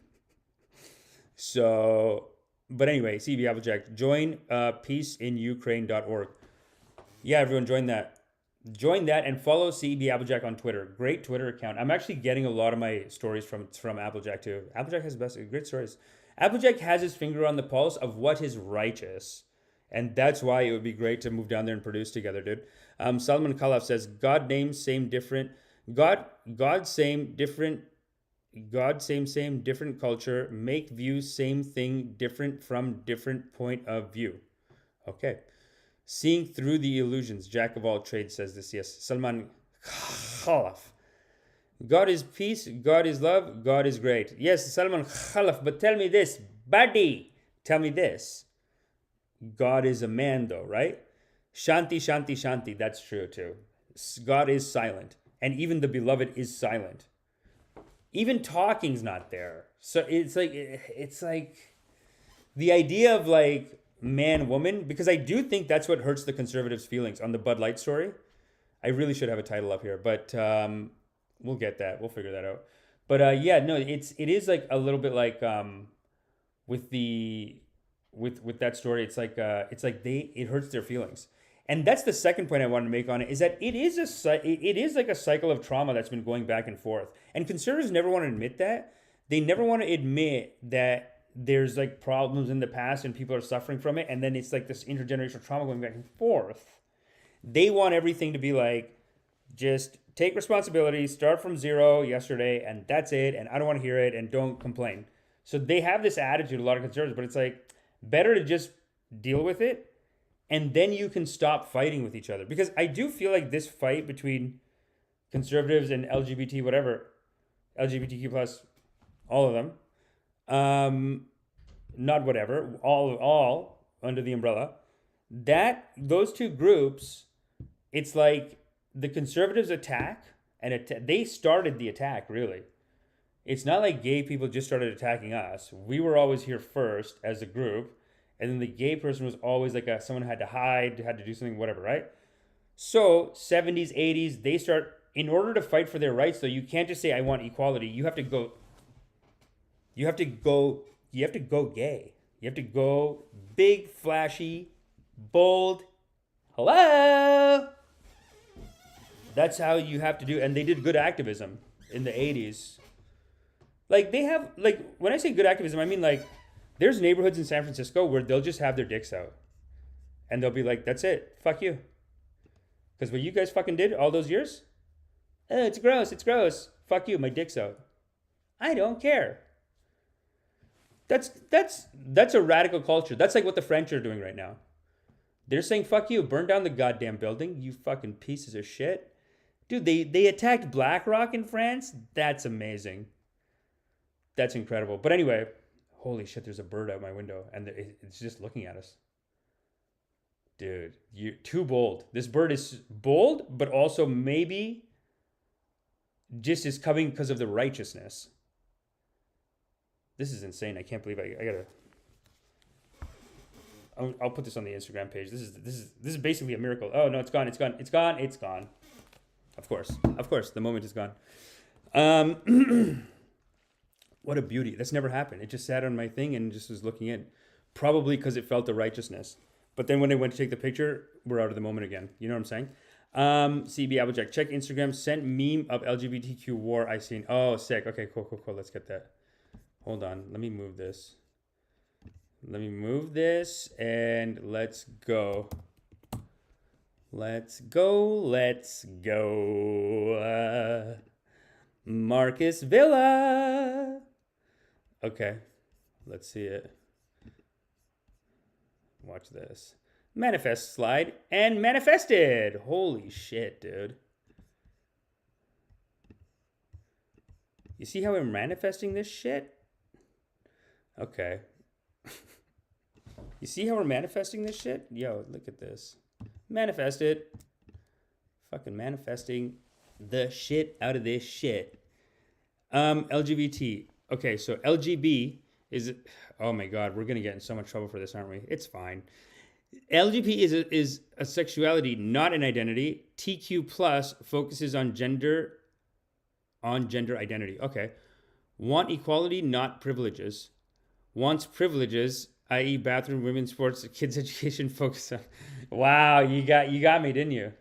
So, but anyway, CB Applejack, join peaceinukraine.org. Yeah, everyone, join that. Join that and follow CB Applejack on Twitter. Great Twitter account. I'm actually getting a lot of my stories from Applejack too. Applejack has great stories. Applejack has his finger on the pulse of what is righteous. And that's why it would be great to move down there and produce together, dude. Salman Khalaf says, God name, same, different. God same, different. God same, different culture. Make view, same thing, different from different point of view. Okay. Seeing through the illusions. Jack of all trades says this, yes. Salman Khalaf. God is peace, God is love, God is great. Yes, Salman Khalaf, but tell me this, buddy, tell me this. God is a man though, right? Shanti, Shanti, Shanti, that's true too. God is silent, and even the beloved is silent. Even talking's not there. So it's like the idea of like man, woman, because I do think that's what hurts the conservatives' feelings on the Bud Light story. I really should have a title up here, but we'll get that. We'll figure that out. But yeah, no, it is like a little bit like with that story. It's like it hurts their feelings, and that's the second point I wanted to make on it is that it is like a cycle of trauma that's been going back and forth, and conservatives never want to admit that. They never want to admit that there's like problems in the past and people are suffering from it, and then it's like this intergenerational trauma going back and forth. They want everything to be like, just take responsibility, start from zero yesterday, and that's it, and I don't want to hear it, and don't complain. So they have this attitude, a lot of conservatives, but it's like, better to just deal with it, and then you can stop fighting with each other. Because I do feel like this fight between conservatives and LGBT, whatever, LGBTQ plus, all of them, not whatever, all under the umbrella, that those two groups, it's like the conservatives attack, and they started the attack, really. It's not like gay people just started attacking us. We were always here first as a group, and then the gay person was always like someone had to hide, had to do something, whatever, right? So 70s, 80s, they start, in order to fight for their rights, though, you can't just say, I want equality. You have to go gay. You have to go big, flashy, bold. Hello? That's how you have to do. And they did good activism in the 80s. Like, they have, like, when I say good activism, I mean, like, there's neighborhoods in San Francisco where they'll just have their dicks out. And they'll be like, that's it. Fuck you. Because what you guys fucking did all those years? Oh, it's gross. It's gross. Fuck you. My dick's out. I don't care. That's a radical culture. That's like what the French are doing right now. They're saying, fuck you, burn down the goddamn building, you fucking pieces of shit. Dude, they attacked BlackRock in France? That's amazing. That's incredible. But anyway, holy shit, there's a bird out my window, and it's just looking at us. Dude, you're too bold. This bird is bold, but also maybe just is coming because of the righteousness. This is insane. I can't believe I gotta... I'll put this on the Instagram page. This is basically a miracle. Oh no, it's gone. Of course, the moment is gone. What a beauty. That's never happened. It just sat on my thing and just was looking in. Probably because it felt the righteousness. But then when they went to take the picture, we're out of the moment again. You know what I'm saying? CB Applejack, check Instagram. Sent meme of LGBTQ war I seen. Oh, sick. Okay, cool. Let's get that. Hold on. Let me move this. And let's go. Let's go. Marcus Villa. Okay. Let's see it. Watch this. Manifest slide and manifested. Holy shit, dude. You see how we're manifesting this shit? Okay. You see how we're manifesting this shit? Yo, look at this. Manifested. Fucking manifesting the shit out of this shit. LGBT. Okay, so LGB is... Oh my God, we're going to get in so much trouble for this, aren't we? It's fine. LGBT is a sexuality, not an identity. TQ plus focuses on gender identity. Okay. Want equality, not privileges. Wants privileges, i.e. bathroom, women's sports, kids' education, focus on... Wow, you got me, didn't you?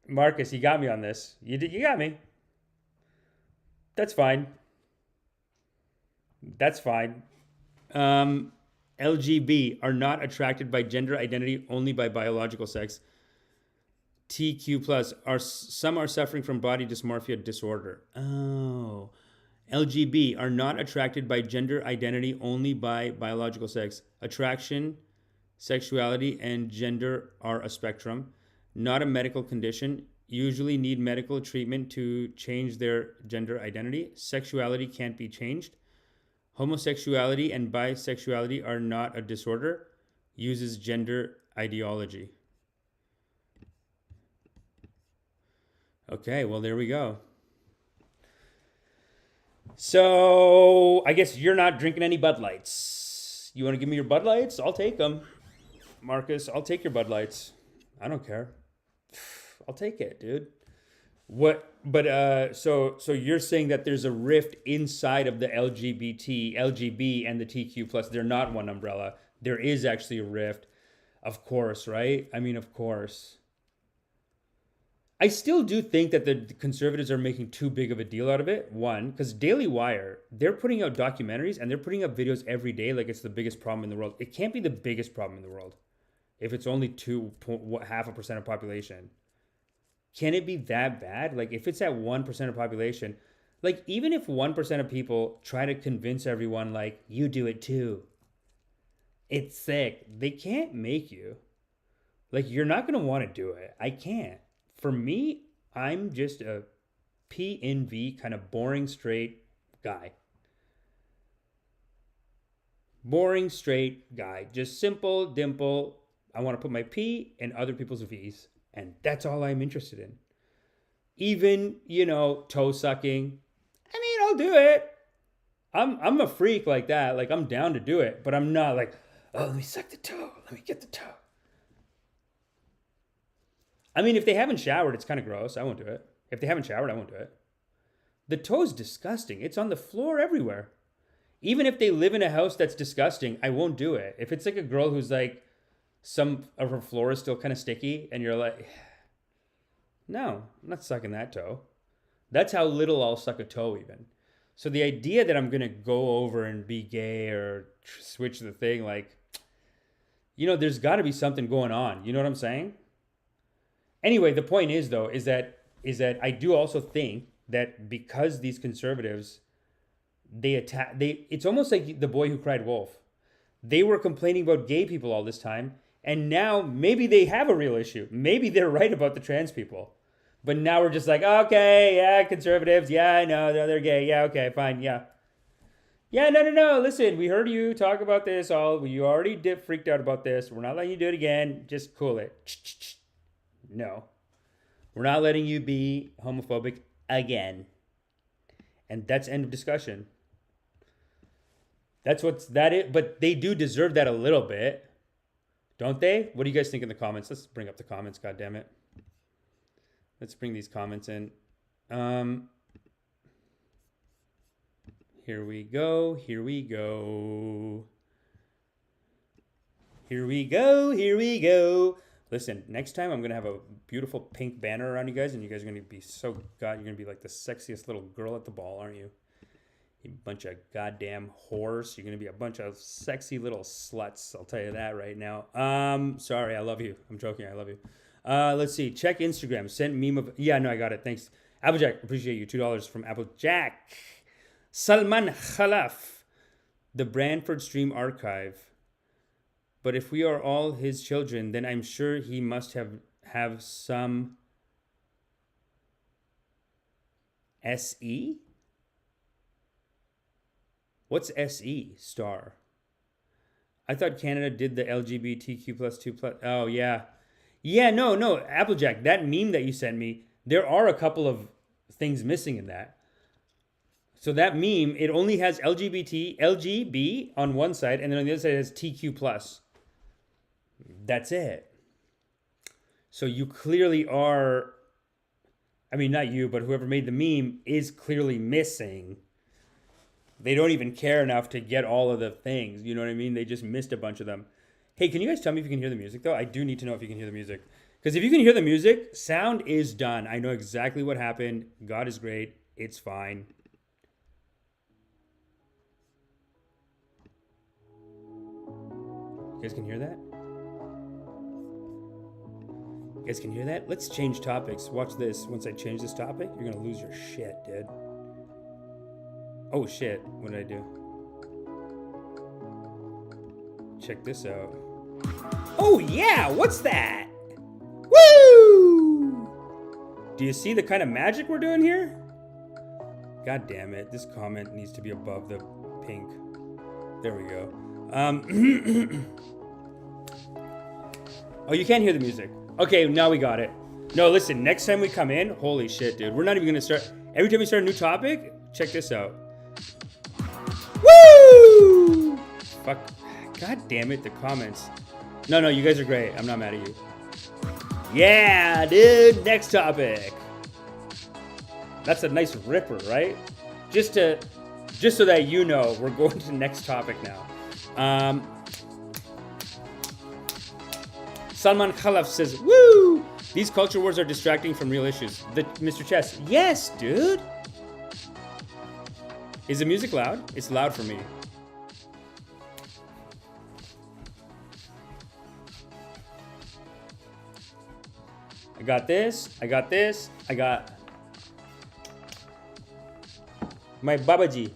Marcus, you got me on this. You got me. That's fine. LGB are not attracted by gender identity, only by biological sex. TQ plus some are suffering from body dysmorphia disorder. Oh. LGB are not attracted by gender identity, only by biological sex. Attraction, sexuality, and gender are a spectrum, not a medical condition. Usually need medical treatment to change their gender identity. Sexuality can't be changed. Homosexuality and bisexuality are not a disorder. Uses gender ideology. Okay, well, there we go. So, I guess you're not drinking any Bud Lights. You want to give me your Bud Lights? I'll take them. Marcus, I'll take your Bud Lights. I don't care. I'll take it, dude. What? But so you're saying that there's a rift inside of the LGB, and the TQ plus. They're not one umbrella. There is actually a rift, of course, right? I mean, of course. I still do think that the conservatives are making too big of a deal out of it. One, because Daily Wire, they're putting out documentaries and they're putting up videos every day like it's the biggest problem in the world. It can't be the biggest problem in the world if it's only 0.5% of population. Can it be that bad? Like, if it's at 1% of population, like, even if 1% of people try to convince everyone, like, you do it too, it's sick. They can't make you. Like, you're not going to want to do it. I can't. For me, I'm just a PNV kind of boring straight guy. Boring straight guy. Just simple, dimple. I want to put my P in other people's V's. And that's all I'm interested in. Even, toe sucking. I mean, I'll do it. I'm a freak like that. Like, I'm down to do it. But I'm not like, oh, let me suck the toe. Let me get the toe. I mean, if they haven't showered, it's kind of gross. I won't do it. If they haven't showered, I won't do it. The toe's disgusting. It's on the floor everywhere. Even if they live in a house that's disgusting, I won't do it. If it's like a girl who's like, some of her floor is still kind of sticky, and you're like, no, I'm not sucking that toe. That's how little I'll suck a toe even. So the idea that I'm going to go over and be gay or switch the thing, like, there's got to be something going on. You know what I'm saying? Anyway, the point is, though, is that I do also think that because these conservatives, it's almost like the boy who cried wolf. They were complaining about gay people all this time, and now maybe they have a real issue. Maybe they're right about the trans people. But now we're just like, okay, yeah, conservatives, yeah, I know, they're gay, yeah, okay, fine, yeah. Yeah, no, listen, we heard you talk about this all, you already freaked out about this, we're not letting you do it again, just cool it. No. We're not letting you be homophobic again. And that's end of discussion. But they do deserve that a little bit. Don't they? What do you guys think in the comments? Let's bring up the comments, goddammit. Let's bring these comments in. Here we go. Here we go. Here we go. Listen, next time I'm going to have a beautiful pink banner around you guys, and you guys are going to be you're going to be like the sexiest little girl at the ball, aren't you? You bunch of goddamn whores. You're going to be a bunch of sexy little sluts. I'll tell you that right now. Sorry, I love you. I'm joking. I love you. Let's see. Check Instagram. Send meme of... Yeah, no, I got it. Thanks. Applejack, appreciate you. $2 from Applejack. Salman Khalaf. The Brantford Stream Archive. But if we are all his children, then I'm sure he must have some SE? What's SE, star? I thought Canada did the LGBTQ plus 2 plus. Oh, yeah. Yeah, no, Applejack, that meme that you sent me, there are a couple of things missing in that. So that meme, it only has LGB on one side, and then on the other side it has TQ plus. That's it. So you clearly are, I mean, not you, but whoever made the meme is clearly missing. They don't even care enough to get all of the things. You know what I mean? They just missed a bunch of them. Hey, can you guys tell me if you can hear the music, though? I do need to know if you can hear the music. Because if you can hear the music, sound is done. I know exactly what happened. God is great. It's fine. You guys can hear that? You guys can hear that? Let's change topics. Watch this. Once I change this topic, you're going to lose your shit, dude. Oh, shit. What did I do? Check this out. Oh, yeah. What's that? Woo! Do you see the kind of magic we're doing here? God damn it. This comment needs to be above the pink. There we go. Oh, you can't hear the music. Okay, now we got it. No, listen. Next time we come in, holy shit, dude. We're not even going to start. Every time we start a new topic, check this out. Woo! Fuck. God damn it, the comments. No, you guys are great. I'm not mad at you. Yeah, dude. Next topic. That's a nice ripper, right? Just so that you know, we're going to the next topic now. Salman Khalaf says, woo! These culture wars are distracting from real issues. Mr. Chess, yes, dude. Is the music loud? It's loud for me. I got this. I got my Babaji.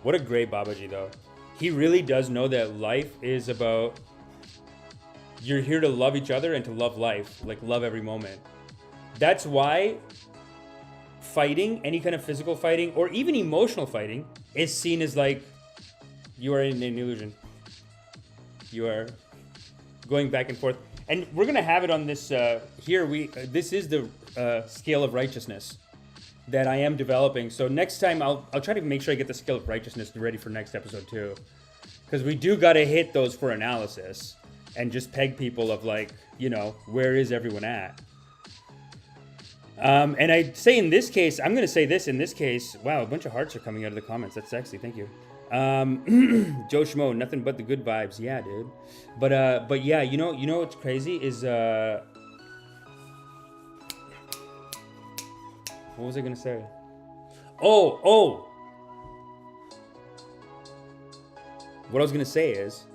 What a great Babaji, though. He really does know that life is about, you're here to love each other and to love life, like love every moment. That's why fighting, any kind of physical fighting or even emotional fighting, is seen as like you are in an illusion. You are going back and forth. And we're going to have it on this, this is the scale of righteousness that I am developing. So next time I'll try to make sure I get the scale of righteousness ready for next episode too. Because we do got to hit those for analysis and just peg people of like, you know, where is everyone at? And I say in this case, I'm going to say this in this case. Wow, a bunch of hearts are coming out of the comments. That's sexy. Thank you. Joe Schmo, nothing but the good vibes. Yeah, dude. But yeah, you know what's crazy is, what was I going to say? Oh. What I was going to say is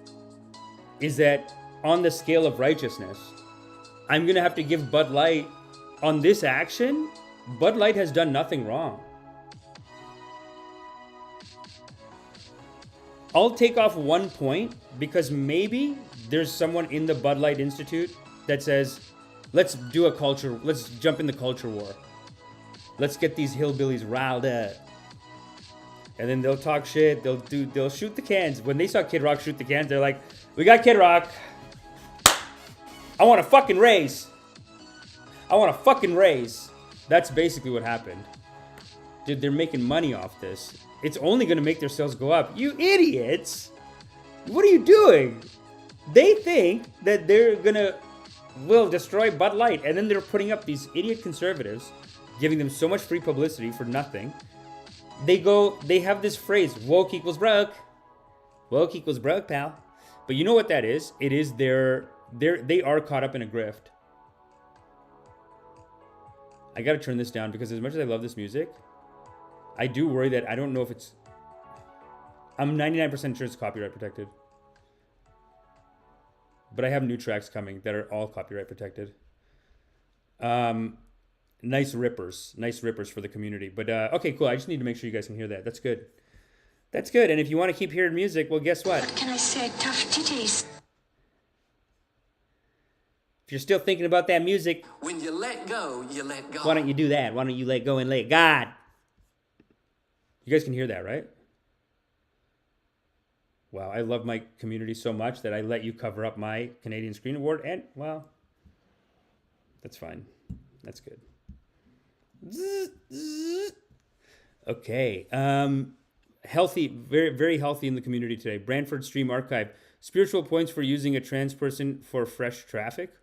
that on the scale of righteousness, I'm going to have to give Bud Light, on this action, Bud Light has done nothing wrong. I'll take off 1 point because maybe there's someone in the Bud Light Institute that says, let's jump in the culture war. Let's get these hillbillies riled up. And then they'll talk shit, they'll shoot the cans. When they saw Kid Rock shoot the cans, they're like, we got Kid Rock. I want a fucking raise. That's basically what happened. Dude, they're making money off this. It's only going to make their sales go up. You idiots! What are you doing? They think that will destroy Bud Light, and then they're putting up these idiot conservatives, giving them so much free publicity for nothing. They have this phrase, woke equals broke. Woke equals broke, pal. But you know what that is? It is they are caught up in a grift. I gotta turn this down because as much as I love this music, I do worry that I don't know if it's... I'm 99% sure it's copyright protected. But I have new tracks coming that are all copyright protected. Nice rippers for the community. But okay, cool. I just need to make sure you guys can hear that. That's good. That's good. And if you want to keep hearing music, well, guess what?
What can I say? Tough titties.
If you're still thinking about that music,
When you let go, you let God.
why don't you do that? Why don't you let go and let God? You guys can hear that, right? Wow, I love my community so much that I let you cover up my Canadian Screen Award, and, well, that's fine. That's good. Okay. Healthy, very, very healthy in the community today. Brantford Stream Archive. Spiritual points for using a trans person for fresh traffic?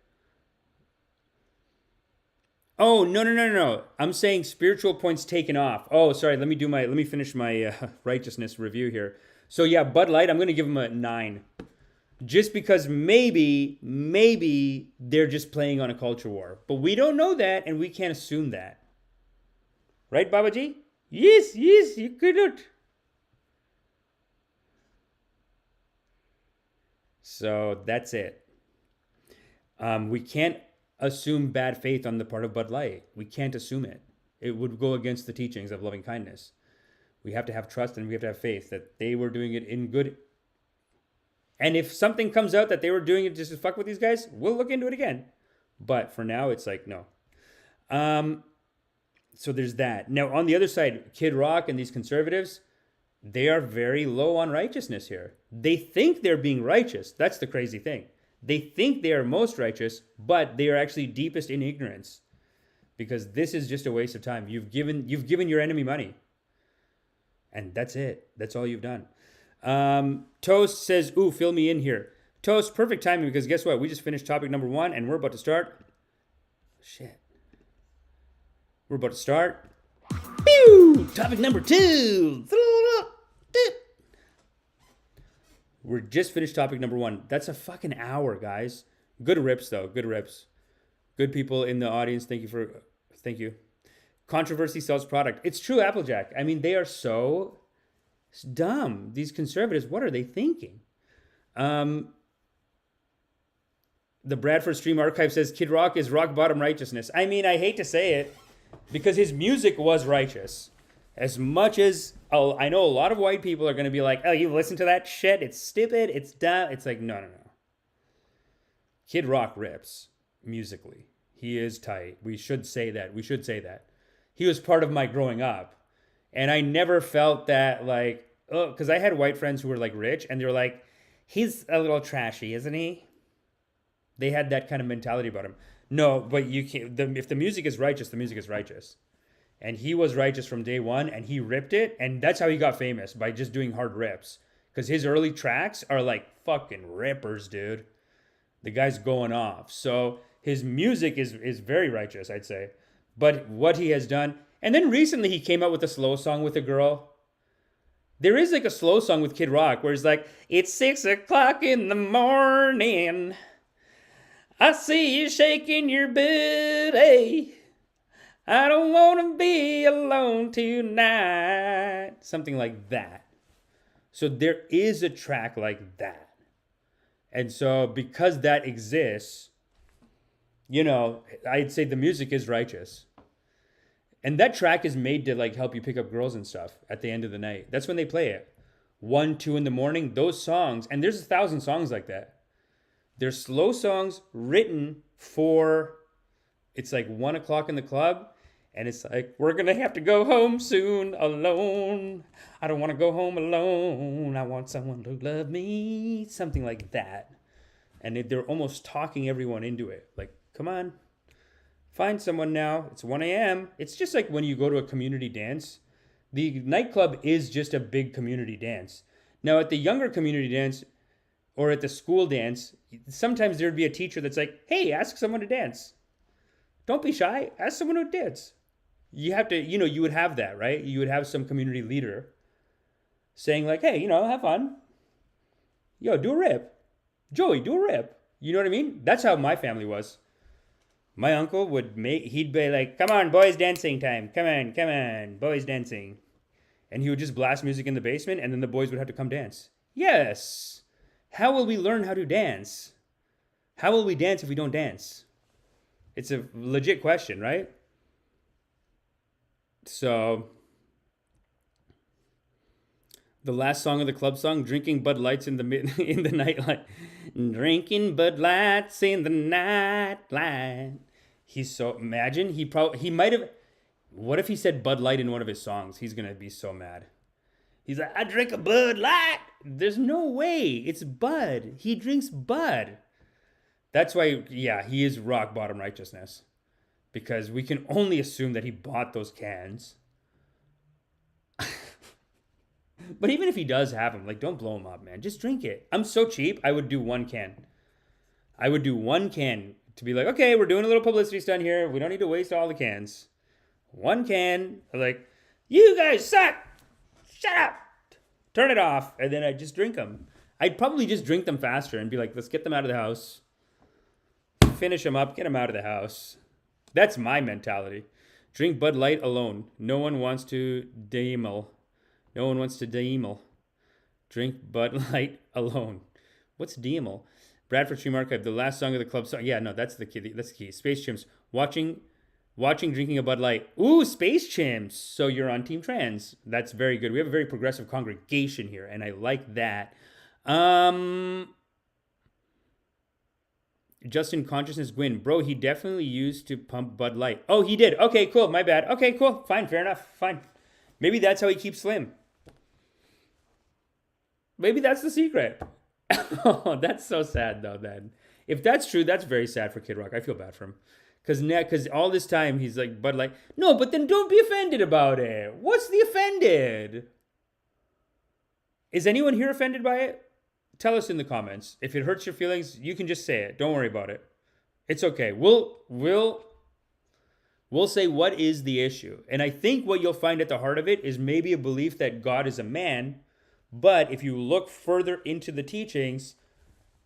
Oh, no. I'm saying spiritual points taken off. Oh, sorry. Let me finish my righteousness review here. So yeah, Bud Light, I'm going to give them a 9. Just because maybe they're just playing on a culture war. But we don't know that, and we can't assume that. Right, Babaji? Yes, you couldn't. So that's it. We can't assume bad faith on the part of Bud Light. We can't assume it. It would go against the teachings of loving kindness. We have to have trust and we have to have faith that they were doing it in good. And if something comes out that they were doing it just to fuck with these guys, we'll look into it again. But for now, it's like, no. So there's that. Now, on the other side, Kid Rock and these conservatives, they are very low on righteousness here. They think they're being righteous. That's the crazy thing. They think they are most righteous, but they are actually deepest in ignorance. Because this is just a waste of time. You've given your enemy money. And that's it. That's all you've done. Toast says, ooh, fill me in here. Toast, perfect timing because guess what? We just finished topic number 1 and we're about to start. Shit. We're about to start. Pew! Topic number 2. We're just finished topic number 1. That's a fucking hour, guys. Good rips, though. Good rips. Good people in the audience. Thank you. Controversy sells product. It's true, Applejack. I mean, they are so dumb. These conservatives, what are they thinking? The Bradford Stream Archive says Kid Rock is rock bottom righteousness. I mean, I hate to say it because his music was righteous. As much as I know a lot of white people are going to be like, oh, you listen to that shit? It's stupid. It's dumb. It's like, no. Kid Rock rips musically. He is tight. We should say that. He was part of my growing up. And I never felt that like, oh, because I had white friends who were like rich and they were like, he's a little trashy, isn't he? They had that kind of mentality about him. No, but you can't. If the music is righteous, the music is righteous. And he was righteous from day one and he ripped it. And that's how he got famous, by just doing hard rips. Because his early tracks are like fucking rippers, dude. The guy's going off. So his music is very righteous, I'd say. But what he has done, and then recently he came out with a slow song with a girl. There is like a slow song with Kid Rock where he's like, it's 6 o'clock in the morning. I see you shaking your booty. I don't want to be alone tonight. Something like that. So there is a track like that. And so because that exists, you know, I'd say the music is righteous. And that track is made to like help you pick up girls and stuff at the end of the night. That's when they play it. 1, 2 in the morning, those songs, and there's 1,000 songs like that. They're slow songs written for, it's like 1 o'clock in the club. And it's like, we're going to have to go home soon alone. I don't want to go home alone. I want someone to love me. Something like that. And they're almost talking everyone into it. Like, come on, find someone now. It's 1 a.m. It's just like when you go to a community dance. The nightclub is just a big community dance. Now, at the younger community dance or at the school dance, sometimes there'd be a teacher that's like, hey, ask someone to dance. Don't be shy. Ask someone to dance. You have to, you would have that, right? You would have some community leader saying like, hey, have fun. Yo, do a rip. Joey, do a rip. You know what I mean? That's how my family was. My uncle he'd be like, come on, boys, dancing time. Come on, boys, dancing. And he would just blast music in the basement, and then the boys would have to come dance. Yes. How will we learn how to dance? How will we dance if we don't dance? It's a legit question, right? So, the last song of the club song, drinking Bud Lights in the nightlight. Drinking Bud Lights in the nightlight. Imagine, he might have, what if he said Bud Light in one of his songs? He's going to be so mad. He's like, I drink a Bud Light. There's no way. It's Bud. He drinks Bud. That's why, yeah, he is rock bottom righteousness. Because we can only assume that he bought those cans. But even if he does have them, like, don't blow them up, man. Just drink it. I'm so cheap, I would do one can. I would do one can to be like, okay, we're doing a little publicity stunt here. We don't need to waste all the cans. One can. I'm like, you guys suck. Shut up. Turn it off. And then I just drink them. I'd probably just drink them faster and be like, let's get them out of the house. Finish them up. Get them out of the house. That's my mentality. Drink Bud Light alone. No one wants to demel. No one wants to demel. Drink Bud Light alone. What's demel? Bradford Stream Archive. The last song of the club song. Yeah, no, that's the key. That's the key. Space Chimps. Watching, drinking a Bud Light. Ooh, Space Chimps. So you're on Team Trans. That's very good. We have a very progressive congregation here, and I like that. Justin Consciousness Gwyn. Bro, he definitely used to pump Bud Light. Oh, he did. Okay, cool. My bad. Okay, cool. Fine. Fair enough. Fine. Maybe that's how he keeps slim. Maybe that's the secret. Oh, that's so sad, though, then. If that's true, that's very sad for Kid Rock. I feel bad for him. Because all this time, he's like, Bud Light. No, but then don't be offended about it. What's the offended? Is anyone here offended by it? Tell us in the comments. If it hurts your feelings, you can just say it. Don't worry about it. It's okay. We'll say what is the issue. And I think what you'll find at the heart of it is maybe a belief that God is a man. But if you look further into the teachings,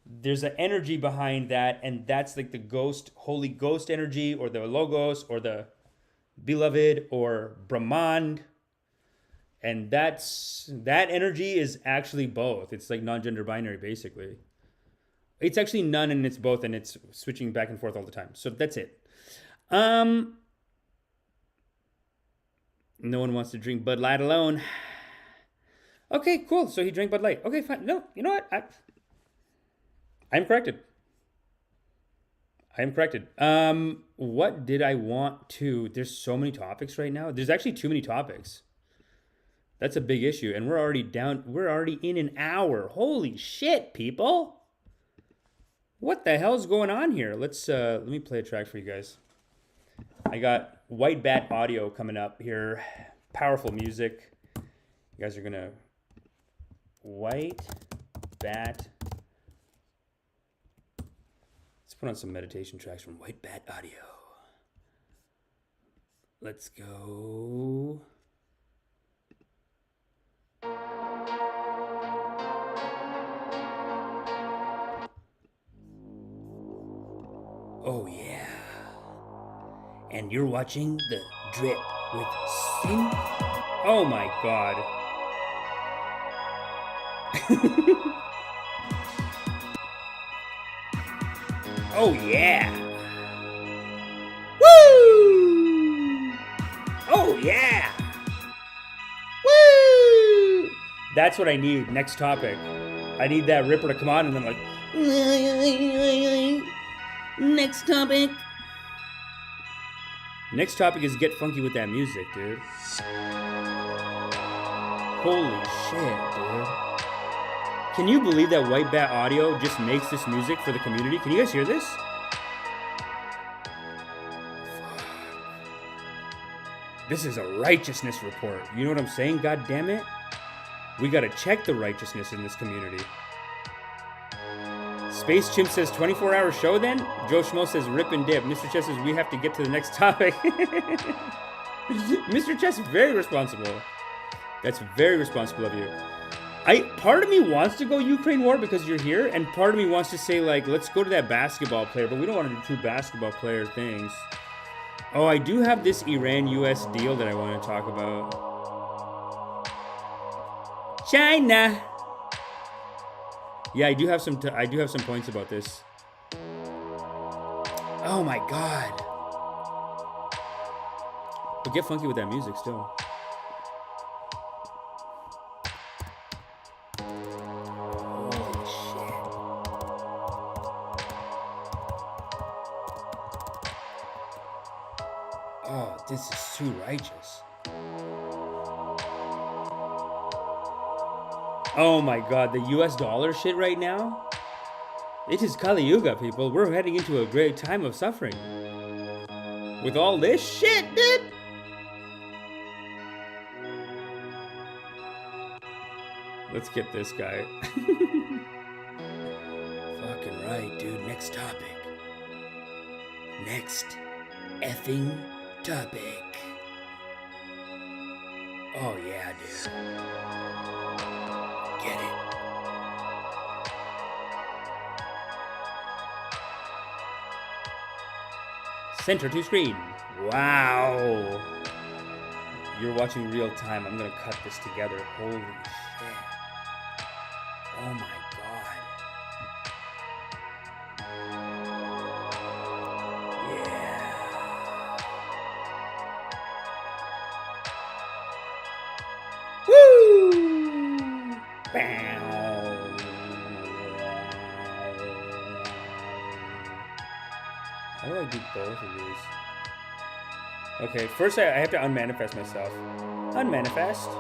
there's an energy behind that. And that's like the ghost, Holy Ghost energy, or the Logos, or the Beloved, or Brahman. And that energy is actually both. It's like non-gender binary, basically. It's actually none and it's both, and it's switching back and forth all the time. So that's it. No one wants to drink Bud Light alone. Okay, cool. So he drank Bud Light. Okay, fine. No, you know what? I'm corrected. I am corrected. What did I want to... There's so many topics right now. There's actually too many topics. That's a big issue. And we're already in an hour. Holy shit, people. What the hell's going on here? Let me play a track for you guys. I got White Bat audio coming up here. Powerful music. You guys are going to... White Bat. Let's put on some meditation tracks from White Bat audio. Let's go... Oh, yeah. And you're watching The Drip with Sin. Oh, my God. Oh, yeah. Woo! Oh, yeah. Woo! That's what I need. Next topic. I need that Ripper to come on and then like... Next topic. Next topic is get funky with that music, dude. Holy shit, dude. Can you believe that White Bat Audio just makes this music for the community? Can you guys hear this? This is a righteousness report. You know what I'm saying? God damn it. We gotta check the righteousness in this community. Space Chimp says 24-hour show then? Joe Schmo says rip and dip. Mr. Chess says we have to get to the next topic. Mr. Chess, very responsible. That's very responsible of you. Part of me wants to go Ukraine war because you're here, and part of me wants to say, like, let's go to that basketball player, but we don't want to do two basketball player things. Oh, I do have this Iran-US deal that I want to talk about. China. Yeah, I do have some points about this. Oh my god. But get funky with that music still. Oh, this is too righteous. Oh my god, the US dollar shit right now? It is Kali Yuga, people. We're heading into a great time of suffering. With all this shit, dude! Let's get this guy. Fucking right, dude. Next topic. Next effing topic. Oh yeah, dude. Get it. Center to screen. Wow. You're watching real time. I'm gonna cut this together. Holy shit. Oh my god. Yeah. Woo! Bow. How do I do both of these? Okay, first I have to unmanifest myself. Unmanifest.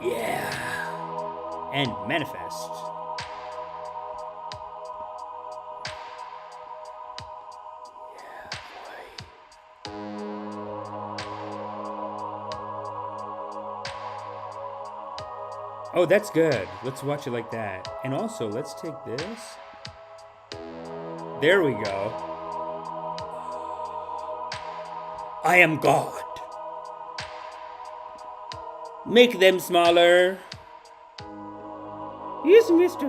Yeah. And manifest. Oh, that's good. Let's watch it like that. And also, let's take this. There we go. I am God. Make them smaller. Yes, mister.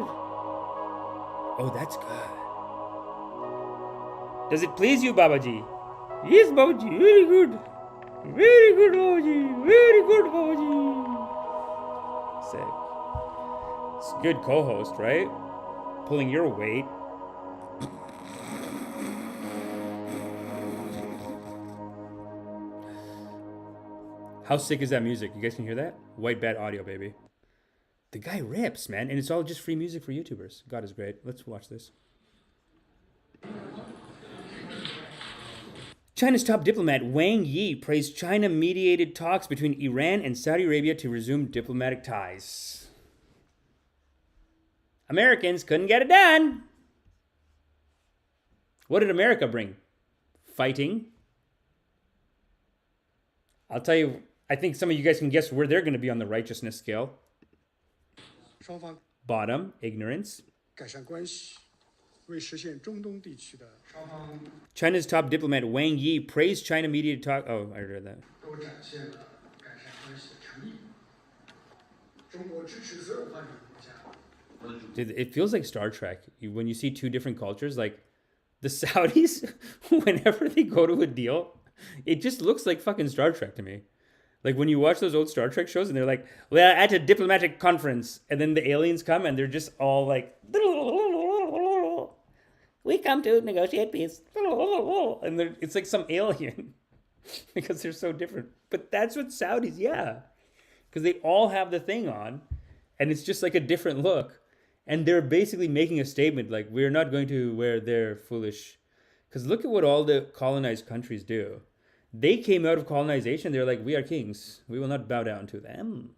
Oh, that's good. Does it please you, Babaji? Yes, Babaji. Very good. Very good, Babaji. Very good, Babaji. Sick. It's a good co-host, right? Pulling your weight. How sick is that music? You guys can hear that? White Bat audio, baby. The guy rips, man. And it's all just free music for YouTubers. God is great. Let's watch this. China's top diplomat Wang Yi praised China-mediated talks between Iran and Saudi Arabia to resume diplomatic ties. Americans couldn't get it done. What did America bring? Fighting. I'll tell you, I think some of you guys can guess where they're going to be on the righteousness scale. Bottom, ignorance. China's top diplomat Wang Yi praised China-mediated talk. Oh, I read that. Dude, it feels like Star Trek when you see two different cultures. Like the Saudis, whenever they go to a deal, it just looks like fucking Star Trek to me. Like when you watch those old Star Trek shows and they're like, we're at a diplomatic conference, and then the aliens come and they're just all like, we come to negotiate peace. And it's like some alien because they're so different. But that's what Saudis, yeah. Because they all have the thing on and it's just like a different look. And they're basically making a statement like, we're not going to wear their foolish. Because look at what all the colonized countries do. They came out of colonization. They're like, we are kings. We will not bow down to them.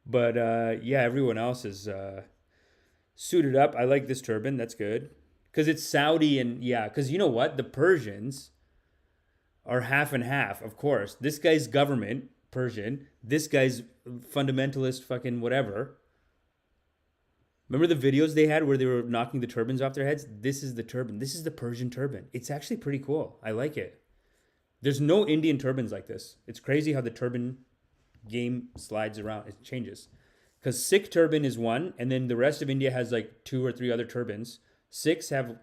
But yeah, everyone else is suited up. I like this turban. That's good. Because it's Saudi and yeah. Because you know what? The Persians are half and half, of course. This guy's government, Persian. This guy's fundamentalist fucking whatever. Remember the videos they had where they were knocking the turbans off their heads? This is the turban. This is the Persian turban. It's actually pretty cool. I like it. There's no Indian turbans like this. It's crazy how the turban game slides around. It changes. Because Sikh turban is one, and then the rest of India has like 2 or 3 other turbans. Sikhs have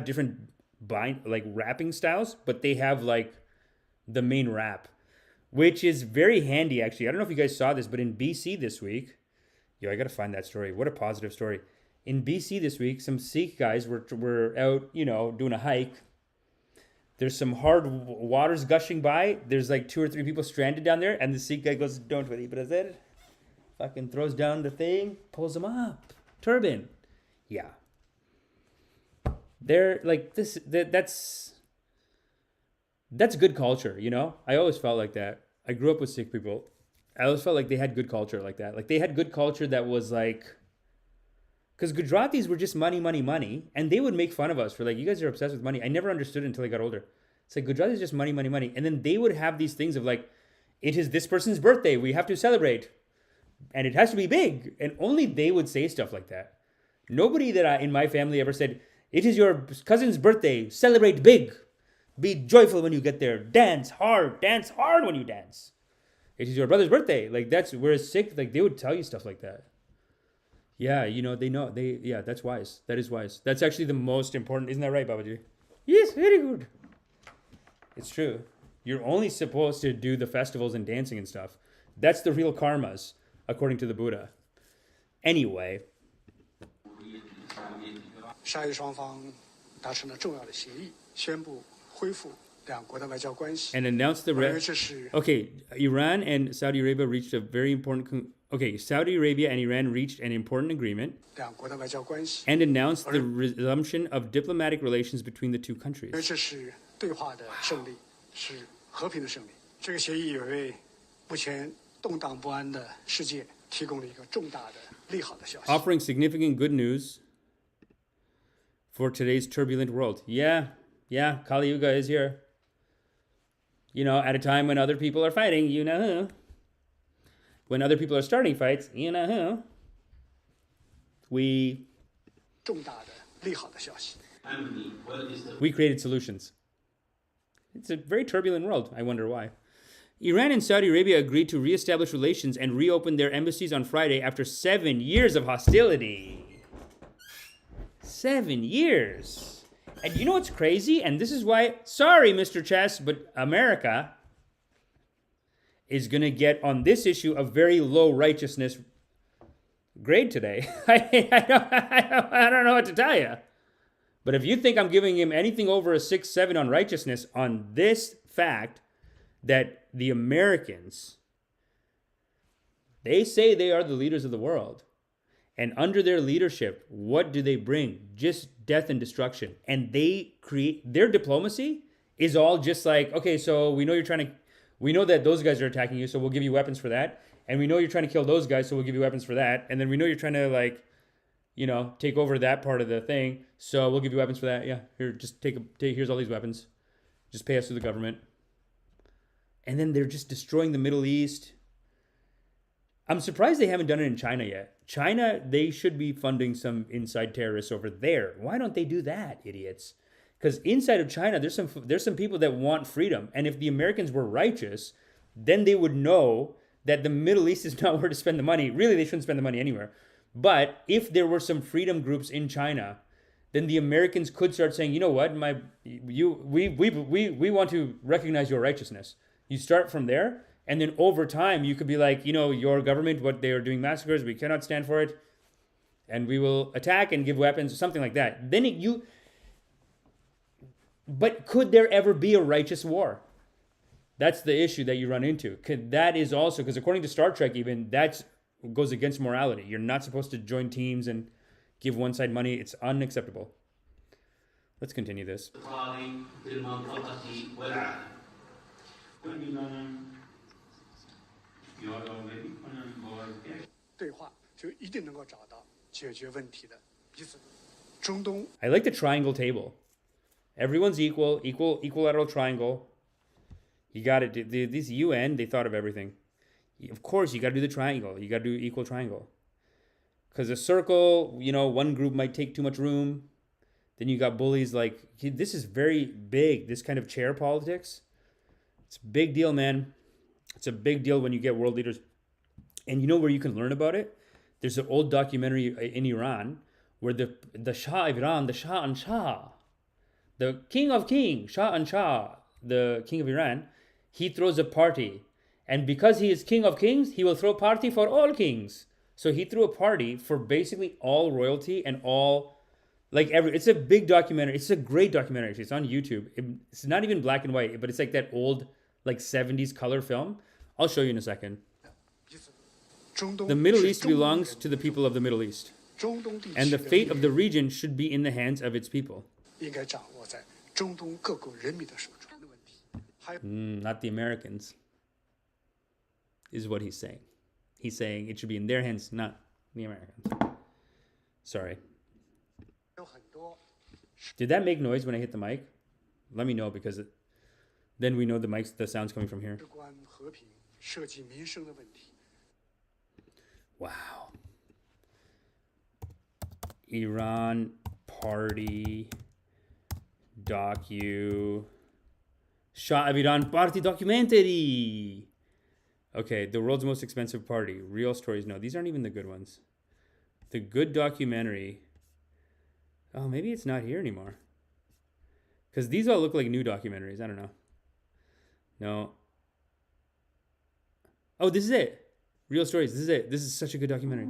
different wrapping styles, but they have like the main wrap, which is very handy actually. I don't know if you guys saw this, but in BC this week, I gotta find that story. What a positive story. In BC this week, some Sikh guys were out, doing a hike. There's some hard waters gushing by. There's like 2 or 3 people stranded down there, and the Sikh guy goes, "Don't worry, brother." Fucking throws down the thing, pulls them up. Turban. Yeah. They're like this. That's good culture, I always felt like that. I grew up with Sikh people. I always felt like they had good culture like that. Like they had good culture that was like, because Gujaratis were just money, money, money, and they would make fun of us for like, you guys are obsessed with money. I never understood it until I got older. It's like Gujaratis just money, money, money, and then they would have these things of like, it is this person's birthday, we have to celebrate, and it has to be big, and only they would say stuff like that. Nobody in my family ever said, "It is your cousin's birthday, celebrate big, be joyful when you get there, dance hard when you dance. It is your brother's birthday." Like that's, whereas Sikh, like they would tell you stuff like that. Yeah, that's wise. That is wise. That's actually the most important. Isn't that right, Babaji? Yes, very good. It's true. You're only supposed to do the festivals and dancing and stuff. That's the real karmas, according to the Buddha. Anyway.
沙伊双方达成了重要的协议，宣布恢复两国的外交关系。
And announced the Iran and Saudi Arabia reached a very important. Saudi Arabia and Iran reached an important agreement.
两国的外交关系
and announced the resumption of diplomatic relations between the two countries.
这是对话的胜利，是和平的胜利。这个协议也为目前动荡不安的世界提供了一个重大的利好的消息。
Offering significant good news for today's turbulent world. Yeah, Kali Yuga is here. At a time when other people are fighting, who. When other people are starting fights, who. We created solutions. It's a very turbulent world. I wonder why. Iran and Saudi Arabia agreed to reestablish relations and reopen their embassies on Friday after 7 years of hostility. 7 years. And you know what's crazy? And this is why, sorry, Mr. Chess, but America is going to get on this issue a very low righteousness grade today. I don't know what to tell you. But if you think I'm giving him anything over a 6-7 on righteousness on this fact that the Americans, they say they are the leaders of the world. And under their leadership, what do they bring? Just death and destruction. And they create, their diplomacy is all just like, okay, so we know that those guys are attacking you, so we'll give you weapons for that. And we know you're trying to kill those guys, so we'll give you weapons for that. And then we know you're trying to take over that part of the thing, so we'll give you weapons for that. Yeah, here, just take here's all these weapons. Just pay us through the government. And then they're just destroying the Middle East. I'm surprised they haven't done it in China yet. China, they should be funding some inside terrorists over there. Why don't they do that, idiots? Because inside of China, there's some people that want freedom. And if the Americans were righteous, then they would know that the Middle East is not where to spend the money. Really, they shouldn't spend the money anywhere. But if there were some freedom groups in China, then the Americans could start saying, you know what, we want to recognize your righteousness. You start from there, and then over time, you could be like, your government, what they are doing massacres, we cannot stand for it, and we will attack and give weapons, or something like that. But could there ever be a righteous war? That's the issue that you run into. That is also, because according to Star Trek even, that goes against morality. You're not supposed to join teams and give one side money. It's unacceptable. Let's continue this. I like the triangle table. Everyone's equilateral triangle. You got it. This UN, they thought of everything. Of course, you got to do the triangle. You got to do equal triangle. Because a circle, you know, one group might take too much room. Then you got bullies like, this is very big, this kind of chair politics. It's a big deal, man. It's a big deal when you get world leaders. And you know where you can learn about it? There's an old documentary in Iran where the Shah of Iran, the Shah and Shah, the king of kings, Shah and Shah, the king of Iran, he throws a party. And because he is king of kings, he will throw a party for all kings. So he threw a party for basically all royalty and all, like it's a big documentary. It's a great documentary. Actually. It's on YouTube. It's not even black and white, but it's like that old, like 70s color film. I'll show you in a second. The Middle East belongs to the people of the Middle East. And the fate of the region should be in the hands of its people. Not the Americans, is what he's saying. He's saying it should be in their hands, not the Americans. Sorry. Did that make noise when I hit the mic? Let me know, because then we know the sound's coming from here. Wow. Iran party Shah of Iran party documentary. Okay, the world's most expensive party. Real stories. No, these aren't even the good ones. The good documentary. Oh, maybe it's not here anymore. Because these all look like new documentaries. I don't know. No. Oh, this is it. Real stories. This is it. This is such a good documentary.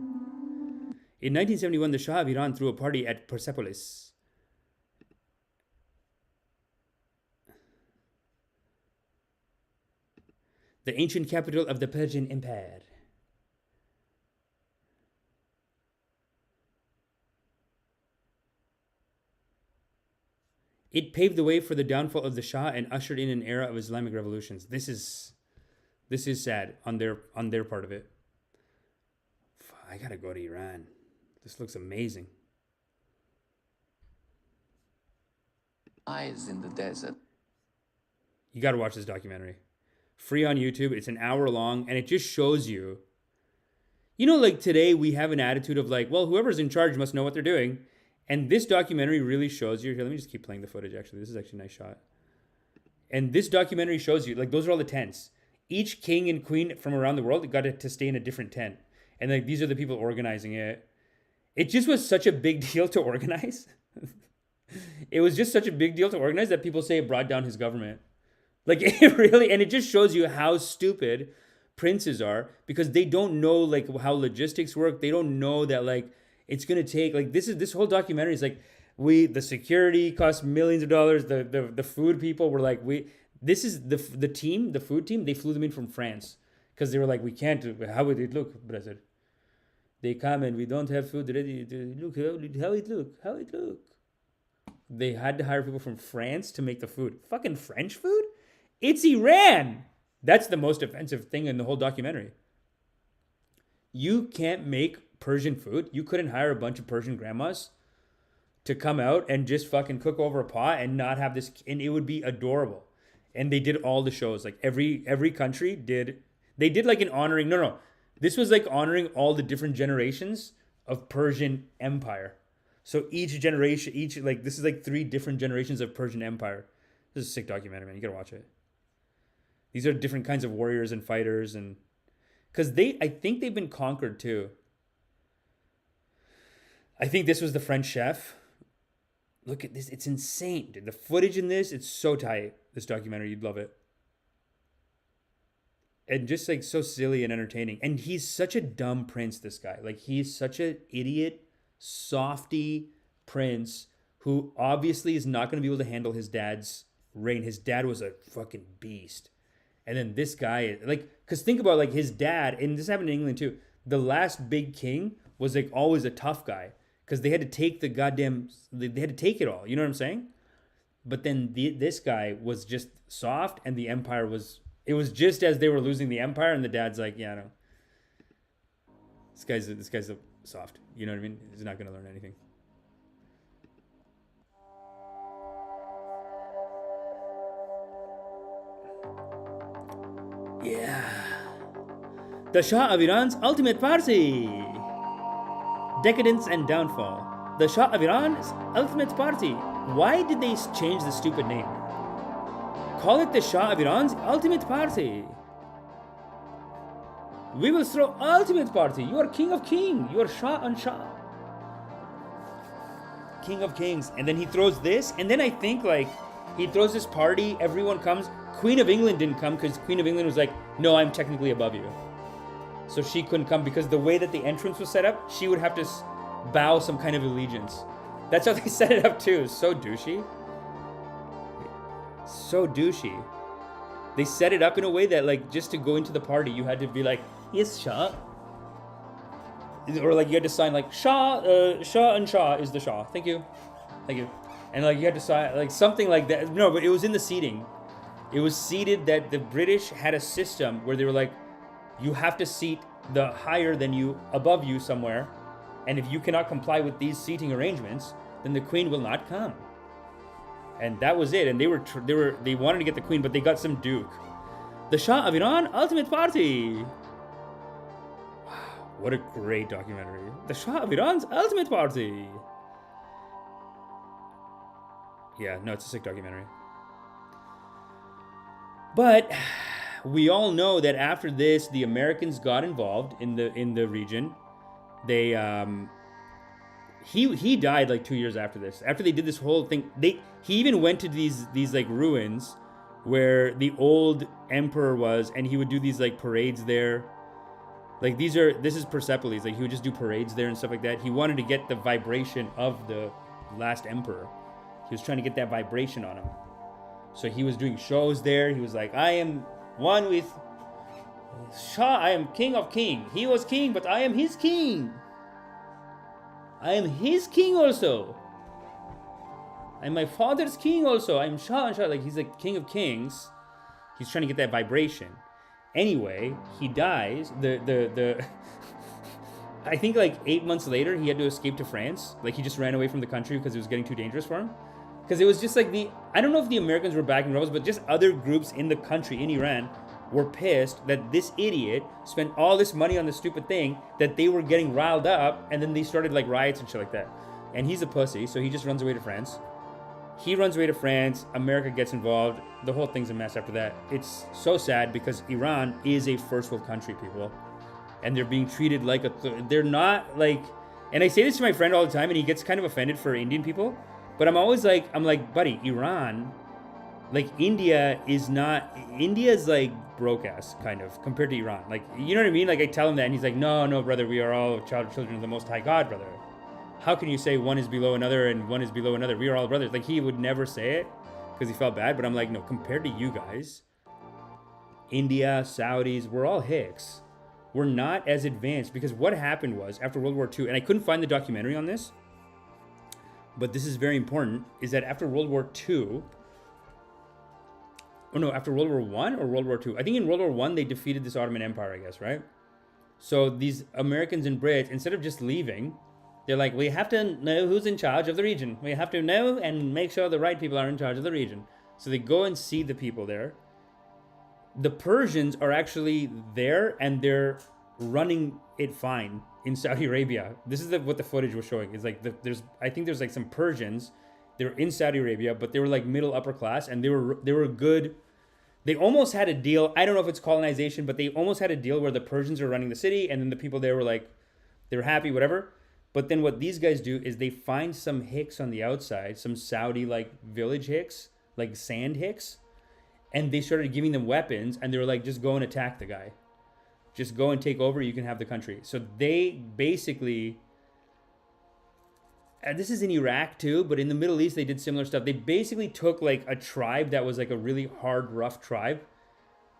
In 1971, the Shah of Iran threw a party at Persepolis. The ancient capital of the Persian Empire. It paved the way for the downfall of the Shah and ushered in an era of Islamic revolutions. This is sad on their part of it. I gotta go to Iran. This looks amazing.
Eyes in the desert.
You gotta watch this documentary. Free on YouTube. It's an hour long, and it just shows you. You know, like today we have an attitude of like, well, whoever's in charge must know what they're doing. And this documentary really shows you. Here, let me just keep playing the footage, actually. This is actually a nice shot. And this documentary shows you, like, those are all the tents. Each king and queen from around the world got to stay in a different tent. And, like, these are the people organizing it. It just was such a big deal to organize. It was just such a big deal to organize that people say it brought down his government. Like, it really, and it just shows you how stupid princes are, because they don't know, like, how logistics work. They don't know that, like, it's going to take, like, this whole documentary is like, the security cost millions of dollars. The food people were like, this is the food team, they flew them in from France. Because they were like, we can't, how would it look, brother? They come and we don't have food ready. Look, how it look. They had to hire people from France to make the food. Fucking French food? It's Iran! That's the most offensive thing in the whole documentary. You can't make Persian food. You couldn't hire a bunch of Persian grandmas to come out and just fucking cook over a pot and not have this, and it would be adorable. And they did all the shows. Like every country did, they did like an honoring, no. This was like honoring all the different generations of Persian Empire. So each generation, this is like 3 different generations of Persian Empire. This is a sick documentary, man. You gotta watch it. These are different kinds of warriors and fighters, and because I think they've been conquered too. I think this was the French chef. Look at this. It's insane, dude. The footage in this, it's so tight. This documentary, you'd love it. And just like so silly and entertaining. And he's such a dumb prince, this guy. Like, he's such an idiot, softy prince who obviously is not going to be able to handle his dad's reign. His dad was a fucking beast. And then this guy, like, because think about like his dad, and this happened in England too. The last big king was like always a tough guy, because they had to take they had to take it all. You know what I'm saying? But then this guy was just soft, and the empire it was just as they were losing the empire, and the dad's like, yeah, no. This guy's a soft. You know what I mean? He's not going to learn anything. Yeah. The Shah of Iran's ultimate party. Decadence and Downfall. The Shah of Iran's Ultimate Party. Why did they change the stupid name? Call it the Shah of Iran's Ultimate Party. We will throw Ultimate Party. You are King of King. You are Shah and Shah. King of Kings. And then he throws this. And then I think like he throws this party. Everyone comes. Queen of England didn't come because Queen of England was like, no, I'm technically above you. So she couldn't come because the way that the entrance was set up, she would have to bow some kind of allegiance. That's how they set it up too. So douchey. So douchey. They set it up in a way that like just to go into the party, you had to be like, yes, Shah. Or like you had to sign like Shah, Shah and Shah is the Shah. Thank you. Thank you. And like you had to sign like something like that. No, but it was in the seating. It was seated that the British had a system where they were like, you have to seat the higher than you, above you somewhere. And if you cannot comply with these seating arrangements, then the Queen will not come. And that was it. And they wanted to get the Queen, but they got some Duke. The Shah of Iran Ultimate Party. Wow, what a great documentary. The Shah of Iran's Ultimate Party. Yeah, no, it's a sick documentary. But we all know that after this, the Americans got involved in the region. They he died like 2 years after this. After they did this whole thing, he even went to these like ruins where the old emperor was, and he would do these like parades there. Like this is Persepolis. Like he would just do parades there and stuff like that. He wanted to get the vibration of the last emperor. He was trying to get that vibration on him. So he was doing shows there. He was like, I am one with Shah. I am King of King. He was king, but I am his king. I am his king also. I'm my father's king also. I'm Shah and Shah. Like he's like King of Kings. He's trying to get that vibration. Anyway, he dies. I think like 8 months later, he had to escape to France. Like he just ran away from the country because it was getting too dangerous for him. Because it was just like I don't know if the Americans were backing rebels, but just other groups in the country, in Iran, were pissed that this idiot spent all this money on this stupid thing, that they were getting riled up, and then they started like riots and shit like that. And he's a pussy, so he just runs away to France. He runs away to France, America gets involved, the whole thing's a mess after that. It's so sad because Iran is a first world country, people. And they're being treated like they're not like, and I say this to my friend all the time, and he gets kind of offended for Indian people. But I'm always like, buddy, Iran, like India's like broke ass kind of compared to Iran. Like, you know what I mean? Like I tell him that and he's like, no, brother, we are all children of the Most High God, brother. How can you say one is below another and one is below another? We are all brothers. Like he would never say it because he felt bad. But I'm like, no, compared to you guys, India, Saudis, we're all hicks. We're not as advanced because what happened was after World War II, and I couldn't find the documentary on this, but this is very important, is that after World War II, after World War I or World War II? I think in World War I, they defeated this Ottoman Empire, I guess, right? So these Americans and Brits, instead of just leaving, they're like, we have to know who's in charge of the region. We have to know and make sure the right people are in charge of the region. So they go and see the people there. The Persians are actually there and they're running it fine in Saudi Arabia. This is what the footage was showing. It's like I think there's like some Persians. They were in Saudi Arabia, but they were like middle upper class, and they were good. They almost had a deal. I don't know if it's colonization, but they almost had a deal where the Persians are running the city, and then the people there were like, they were happy, whatever. But then what these guys do is they find some hicks on the outside, some Saudi like village hicks, like sand hicks, and they started giving them weapons, and they were like, just go and attack the guy. Just go and take over, you can have the country. So they basically, and this is in Iraq too, but in the Middle East, they did similar stuff. They basically took like a tribe that was like a really hard, rough tribe,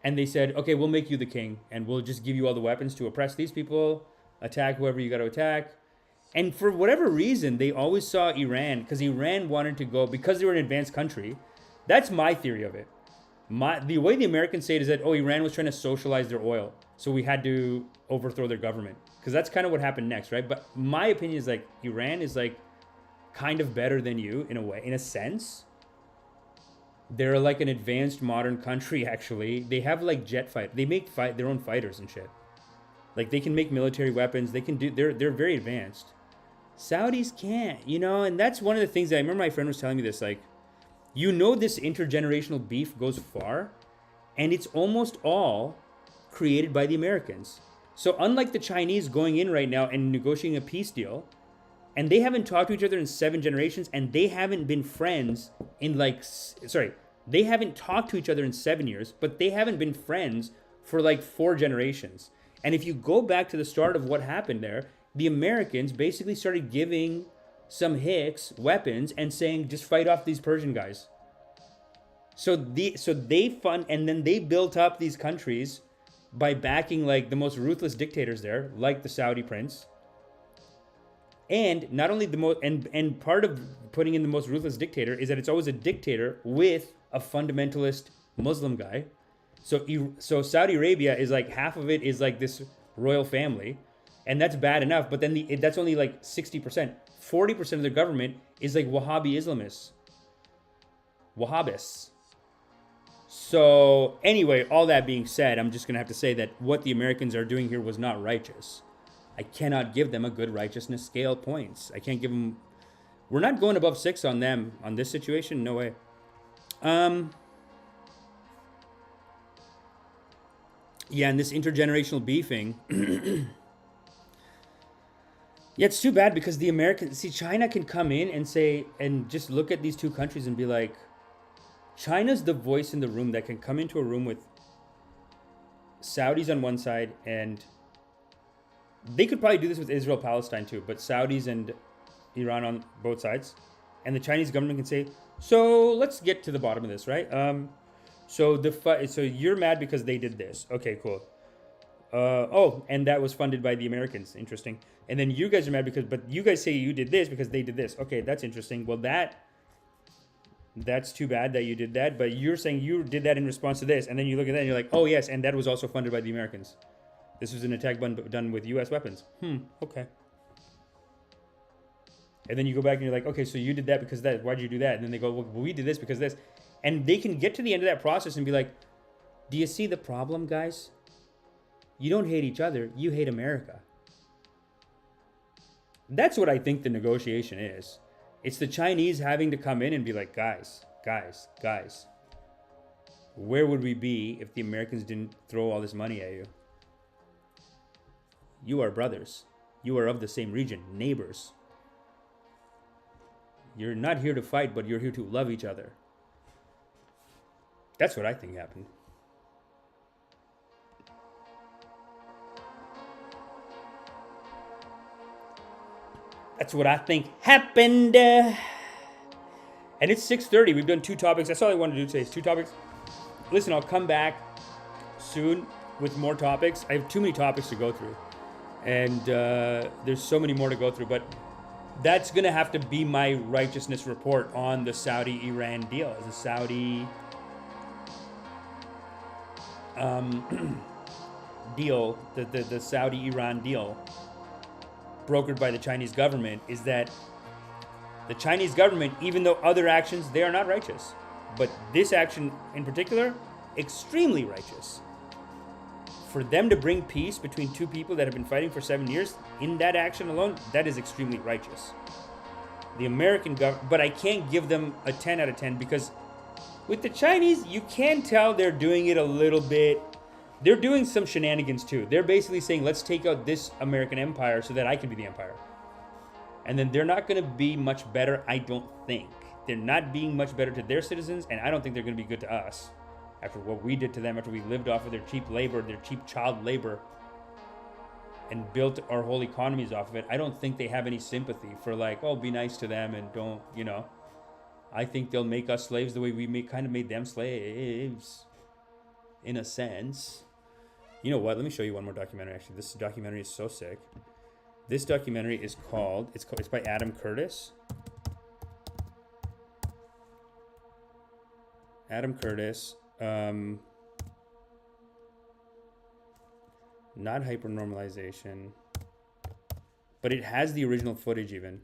and they said, okay, we'll make you the king, and we'll just give you all the weapons to oppress these people, attack whoever you got to attack. And for whatever reason, they always saw Iran, because Iran wanted to go, because they were an advanced country. That's my theory of it. The way the Americans say it is that, Iran was trying to socialize their oil, so we had to overthrow their government. Because that's kind of what happened next, right? But my opinion is like, Iran is like kind of better than you in a way, in a sense. They're like an advanced modern country, actually. They have like jet fight. They make their own fighters and shit. Like they can make military weapons. They can do, they're very advanced. Saudis can't, you know, and that's one of the things that I remember my friend was telling me this, like, you know, this intergenerational beef goes far, and it's almost all created by the Americans. So unlike the Chinese going in right now and negotiating a peace deal, and they haven't talked to each other in 7 generations, and they haven't been friends in they haven't talked to each other in 7 years, but they haven't been friends for like 4 generations. And if you go back to the start of what happened there, the Americans basically started giving some Hicks weapons and saying, just fight off these Persian guys. So they fund, and then they built up these countries by backing like the most ruthless dictators there, like the Saudi prince. And not only the most, and part of putting in the most ruthless dictator is that it's always a dictator with a fundamentalist Muslim guy. So Saudi Arabia is like, half of it is like this royal family, and that's bad enough. But then that's only like 60%. 40% of their government is like Wahhabi Islamists, Wahhabists. So anyway, all that being said, I'm just gonna have to say that what the Americans are doing here was not righteous. I cannot give them a good righteousness scale points. I can't give them. We're not going above 6 on them on this situation. No way. Yeah, and this intergenerational beefing. Yeah, it's too bad because the Americans, see, China can come in and say, and just look at these two countries and be like, China's the voice in the room that can come into a room with Saudis on one side, and they could probably do this with Israel, Palestine too, but Saudis and Iran on both sides. And the Chinese government can say, so let's get to the bottom of this, right? So you're mad because they did this. Okay, cool. And that was funded by the Americans. Interesting. And then you guys are mad but you guys say you did this because they did this. Okay, that's interesting. Well, that's too bad that you did that, but you're saying you did that in response to this, and then you look at that and you're like, oh yes, and that was also funded by the Americans. This was an attack done with U.S. weapons. Okay. And then you go back and you're like, okay, so you did that because of that. Why'd you do that? And then they go, well, we did this because of this. And they can get to the end of that process and be like, do you see the problem, guys? You don't hate each other. You hate America. That's what I think the negotiation is. It's the Chinese having to come in and be like, guys, where would we be if the Americans didn't throw all this money at you? You are brothers. You are of the same region, neighbors. You're not here to fight, but you're here to love each other. That's what I think happened. That's what I think happened. And it's 6:30. We've done 2 topics. That's all I wanted to do today is 2 topics. Listen, I'll come back soon with more topics. I have too many topics to go through. And there's so many more to go through. But that's going to have to be my righteousness report on the Saudi-Iran deal. The Saudi deal, the Saudi-Iran deal brokered by the Chinese government, is that the Chinese government, even though other actions, they are not righteous. But this action in particular, extremely righteous. For them to bring peace between 2 people that have been fighting for 7 years, in that action alone, that is extremely righteous. The American government, but I can't give them a 10 out of 10 because with the Chinese, you can tell they're doing it a little bit. They're doing some shenanigans too. They're basically saying, let's take out this American empire so that I can be the empire. And then they're not going to be much better, I don't think. They're not being much better to their citizens, and I don't think they're going to be good to us. After what we did to them, after we lived off of their cheap labor, their cheap child labor, and built our whole economies off of it, I don't think they have any sympathy for like, oh, be nice to them and don't, you know. I think they'll make us slaves the way we kind of made them slaves, in a sense. You know what? Let me show you one more documentary. Actually, this documentary is so sick. This documentary is called. It's by Adam Curtis. Adam Curtis. Not hypernormalization, but it has the original footage even.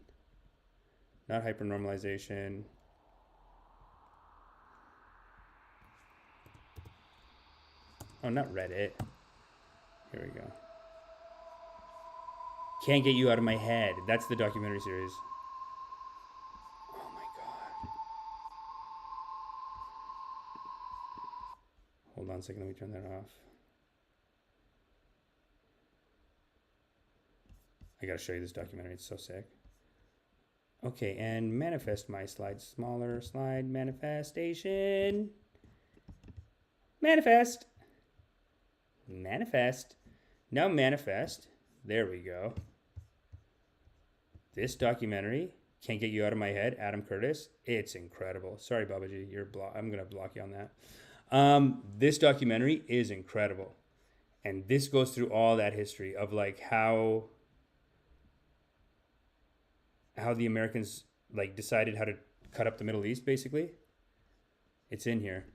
Not hypernormalization. Oh, not Reddit. Here we go. Can't Get You Out of My Head. That's the documentary series. Oh my God. Hold on a second, let me turn that off. I gotta show you this documentary, it's so sick. Okay, and manifest my slide. Smaller slide, manifestation. Manifest. Manifest. Now manifest. There we go. This documentary, Can't Get You Out of My Head, Adam Curtis. It's incredible. Sorry, Babaji, I'm gonna block you on that. This documentary is incredible. And this goes through all that history of like how the Americans like decided how to cut up the Middle East, basically. It's in here.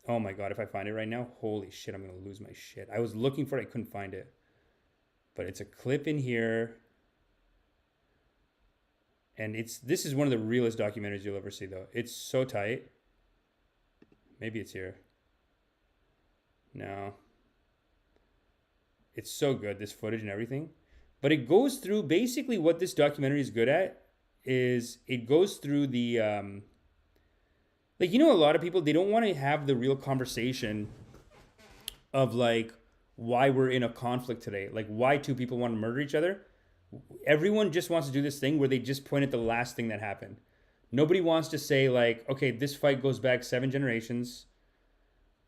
Oh my God, if I find it right now, holy shit, I'm gonna lose my shit. I was looking for it, I couldn't find it. But it's a clip in here. And this is one of the realest documentaries you'll ever see though. It's so tight. Maybe it's here. No. It's so good, this footage and everything. But it goes through, basically what this documentary is good at is it goes through the, like, you know, a lot of people, they don't want to have the real conversation of like why we're in a conflict today. Like why two people want to murder each other. Everyone just wants to do this thing where they just point at the last thing that happened. Nobody wants to say like, okay, this fight goes back 7 generations.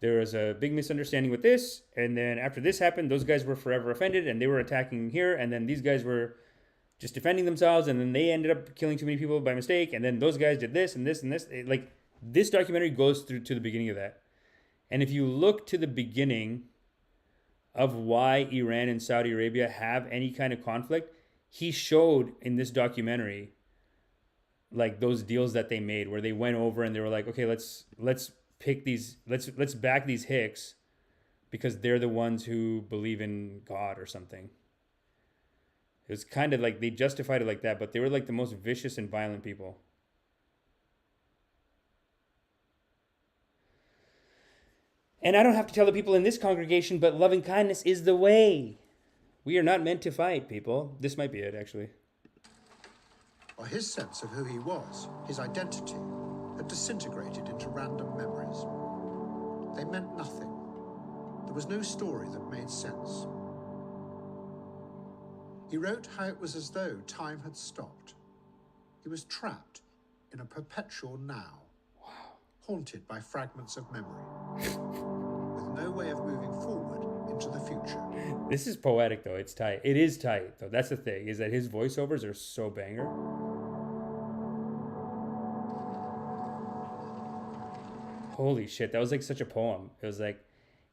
There was a big misunderstanding with this, and then after this happened, those guys were forever offended, and they were attacking here, and then these guys were just defending themselves, and then they ended up killing too many people by mistake, and then those guys did this and this and this. Like, this documentary goes through to the beginning of that. And if you look to the beginning of why Iran and Saudi Arabia have any kind of conflict, he showed in this documentary, like, those deals that they made, where they went over and they were like, okay, let's pick these, let's back these hicks because they're the ones who believe in God or something. It was kind of like they justified it like that, but they were like the most vicious and violent people. And I don't have to tell the people in this congregation, but loving kindness is the way. We are not meant to fight, people. This might be it, actually.
Or his sense of who he was, his identity, had disintegrated into random memories. They meant nothing. There was no story that made sense. He wrote how it was as though time had stopped. He was trapped in a perpetual now, haunted by fragments of memory, with no way of moving forward into the future.
This is poetic, though. It's tight. It is tight, though. That's the thing, is that his voiceovers are so banger. Holy shit, that was like such a poem. It was like,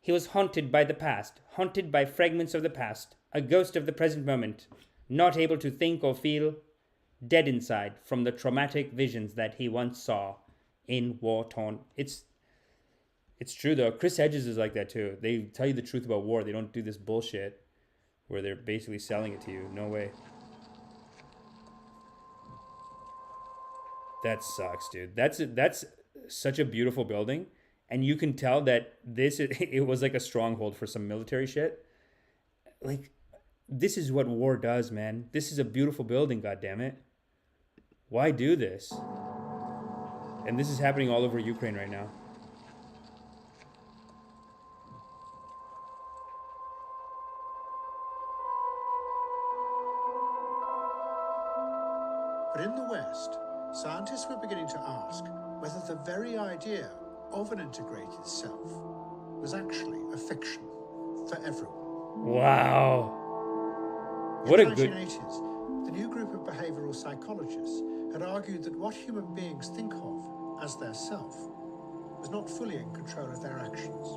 he was haunted by the past, haunted by fragments of the past, a ghost of the present moment, not able to think or feel, dead inside from the traumatic visions that he once saw in war-torn. It's true, though. Chris Hedges is like that, too. They tell you the truth about war. They don't do this bullshit where they're basically selling it to you. No way. That sucks, dude. That's such a beautiful building, and you can tell that it was like a stronghold for some military shit. Like, this is what war does, man. This is a beautiful building, goddammit. Why do this? And this is happening all over Ukraine right now.
But in the West, scientists were beginning to ask whether the very idea of an integrated self was actually a fiction for everyone.
Wow. What a good...
In the 1980s, the new group of behavioral psychologists had argued that what human beings think of as their self was not fully in control of their actions.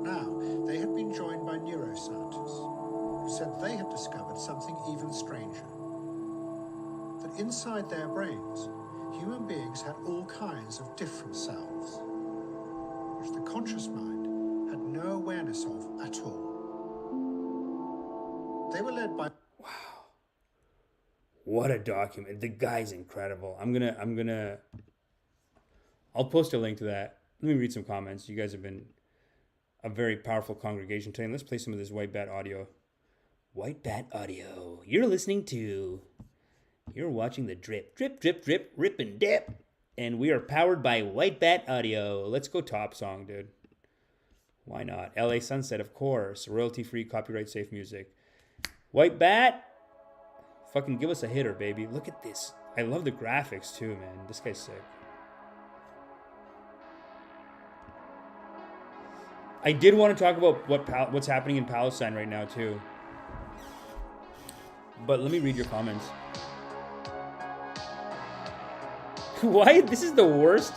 Now, they had been joined by neuroscientists who said they had discovered something even stranger. That inside their brains, human beings had all kinds of different selves, which the conscious mind had no awareness of at all. They were led by...
Wow. What a document. The guy's incredible. I'll post a link to that. Let me read some comments. You guys have been a very powerful congregation today. Let's play some of this White Bat audio. White Bat Audio. You're watching the drip, rip and dip. And we are powered by White Bat Audio. Let's go top song, dude. Why not? LA Sunset, of course. Royalty-free, copyright-safe music. White Bat, fucking give us a hitter, baby. Look at this. I love the graphics, too, man. This guy's sick. I did want to talk about what's happening in Palestine right now, too. But let me read your comments. Why? This is the worst.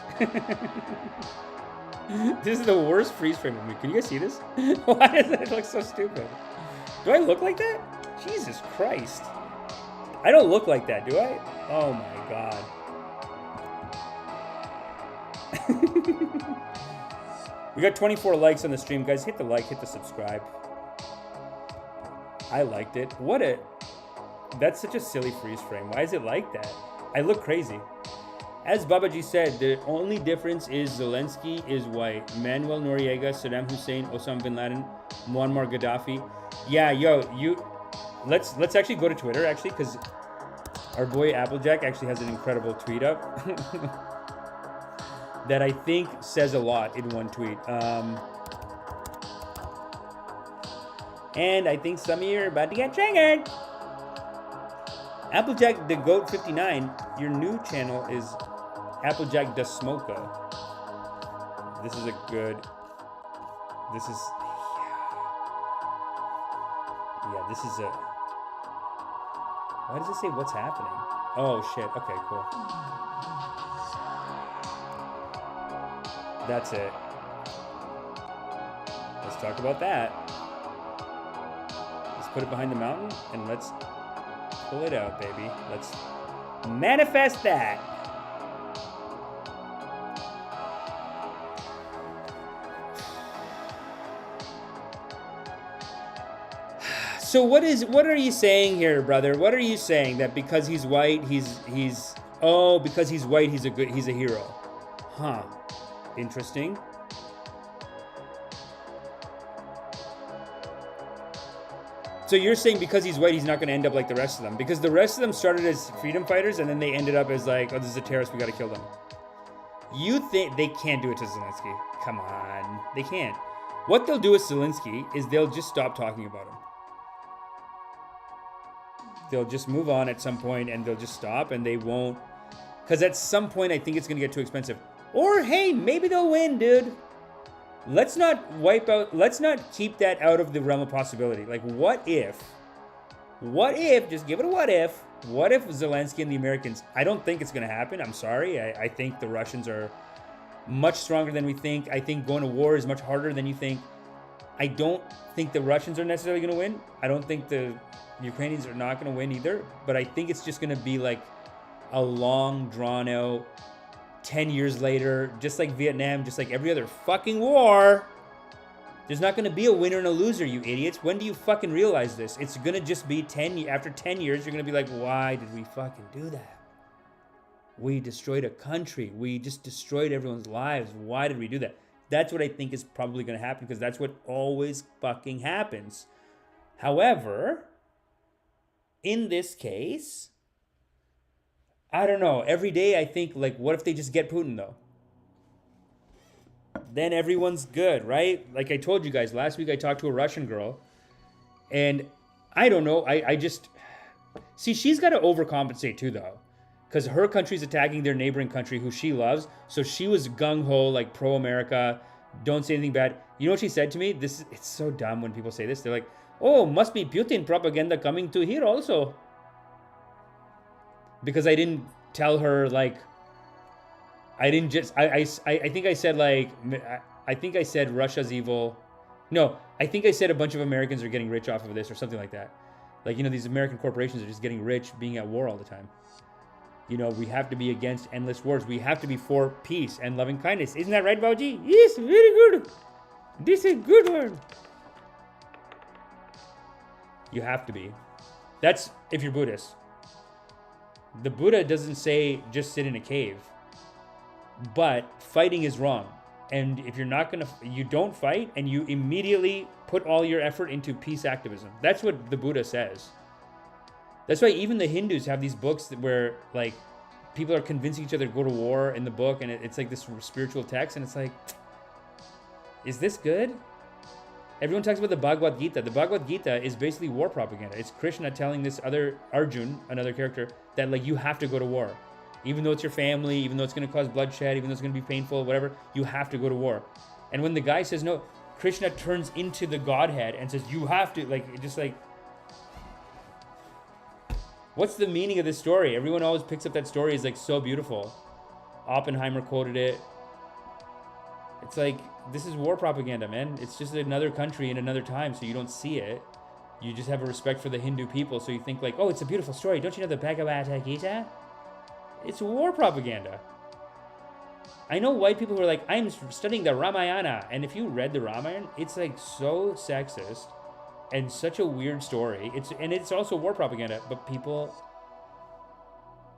This is the worst freeze frame of me. Can you guys see this? Why does it look so stupid? Do I look like that? Jesus Christ. I don't look like that, do I? Oh my God. We got 24 likes on the stream, guys. Hit the like, hit the subscribe. I liked it. That's such a silly freeze frame. Why is it like that? I look crazy. As Babaji said, the only difference is Zelensky is white. Manuel Noriega, Saddam Hussein, Osama bin Laden, Muammar Gaddafi. Yeah, let's actually go to Twitter, actually, because our boy Applejack actually has an incredible tweet up that I think says a lot in one tweet. And I think some of you are about to get triggered. Applejack the Goat 59, your new channel is Applejack the Smoker. This is yeah, this is a, why does it say what's happening? Oh shit, okay, cool. That's it. Let's talk about that. Let's put it behind the mountain and let's pull it out, baby. Let's manifest that. So what are you saying here, brother? What are you saying? That because he's white, because he's white, he's a hero. Huh. Interesting. So you're saying because he's white, he's not going to end up like the rest of them? Because the rest of them started as freedom fighters, and then they ended up as like, oh, this is a terrorist, we got to kill them. You think they can't do it to Zelensky? Come on. They can't. What they'll do with Zelensky is they'll just stop talking about him. They'll just move on at some point, and they'll just stop, and they won't. Because at some point, I think it's going to get too expensive. Or, hey, maybe they'll win, dude. Let's not keep that out of the realm of possibility. Like, what if, just give it a what if Zelensky and the Americans, I don't think it's going to happen. I'm sorry. I think the Russians are much stronger than we think. I think going to war is much harder than you think. I don't think the Russians are necessarily going to win. I don't think the Ukrainians are not going to win either. But I think it's just going to be like a long, drawn-out, 10 years later, just like Vietnam, just like every other fucking war, there's not going to be a winner and a loser, you idiots. When do you fucking realize this? It's going to just be after 10 years, you're going to be like, why did we fucking do that? We destroyed a country. We just destroyed everyone's lives. Why did we do that? That's what I think is probably going to happen, because that's what always fucking happens. However, in this case, I don't know. Every day I think, like, what if they just get Putin, though? Then everyone's good, right? Like I told you guys, last week I talked to a Russian girl, and I don't know. I just... See, she's got to overcompensate too, though. Because her country's attacking their neighboring country, who she loves. So she was gung-ho, like, pro-America. Don't say anything bad. You know what she said to me? It's so dumb when people say this. They're like, oh, must be Putin propaganda coming to here also. Because I didn't tell her, like, I didn't just, I think I said, like, I think I said Russia's evil. No, I think I said a bunch of Americans are getting rich off of this or something like that. Like, you know, these American corporations are just getting rich being at war all the time. You know, we have to be against endless wars. We have to be for peace and loving kindness. Isn't that right, Bauji? Yes, very good. This is a good one. You have to be. That's if you're Buddhist. The Buddha doesn't say just sit in a cave. But fighting is wrong. And if you're not gonna, you don't fight, and you immediately put all your effort into peace activism. That's what the Buddha says. That's why even the Hindus have these books where like people are convincing each other to go to war in the book, and it's like this spiritual text, and it's like, is this good? Everyone talks about the Bhagavad Gita. The Bhagavad Gita is basically war propaganda. It's Krishna telling this other Arjun, another character, that like you have to go to war. Even though it's your family, even though it's going to cause bloodshed, even though it's going to be painful, whatever, you have to go to war. And when the guy says no, Krishna turns into the Godhead and says, you have to, like, just like, what's the meaning of this story? Everyone always picks up that story as like so beautiful. Oppenheimer quoted it. It's like, this is war propaganda, man. It's just another country in another time, so you don't see it. You just have a respect for the Hindu people, so you think like, oh, it's a beautiful story. Don't you know the Bhagavad Gita? It's war propaganda. I know white people who are like, I'm studying the Ramayana. And if you read the Ramayana, it's like so sexist and such a weird story. It's also war propaganda, but people,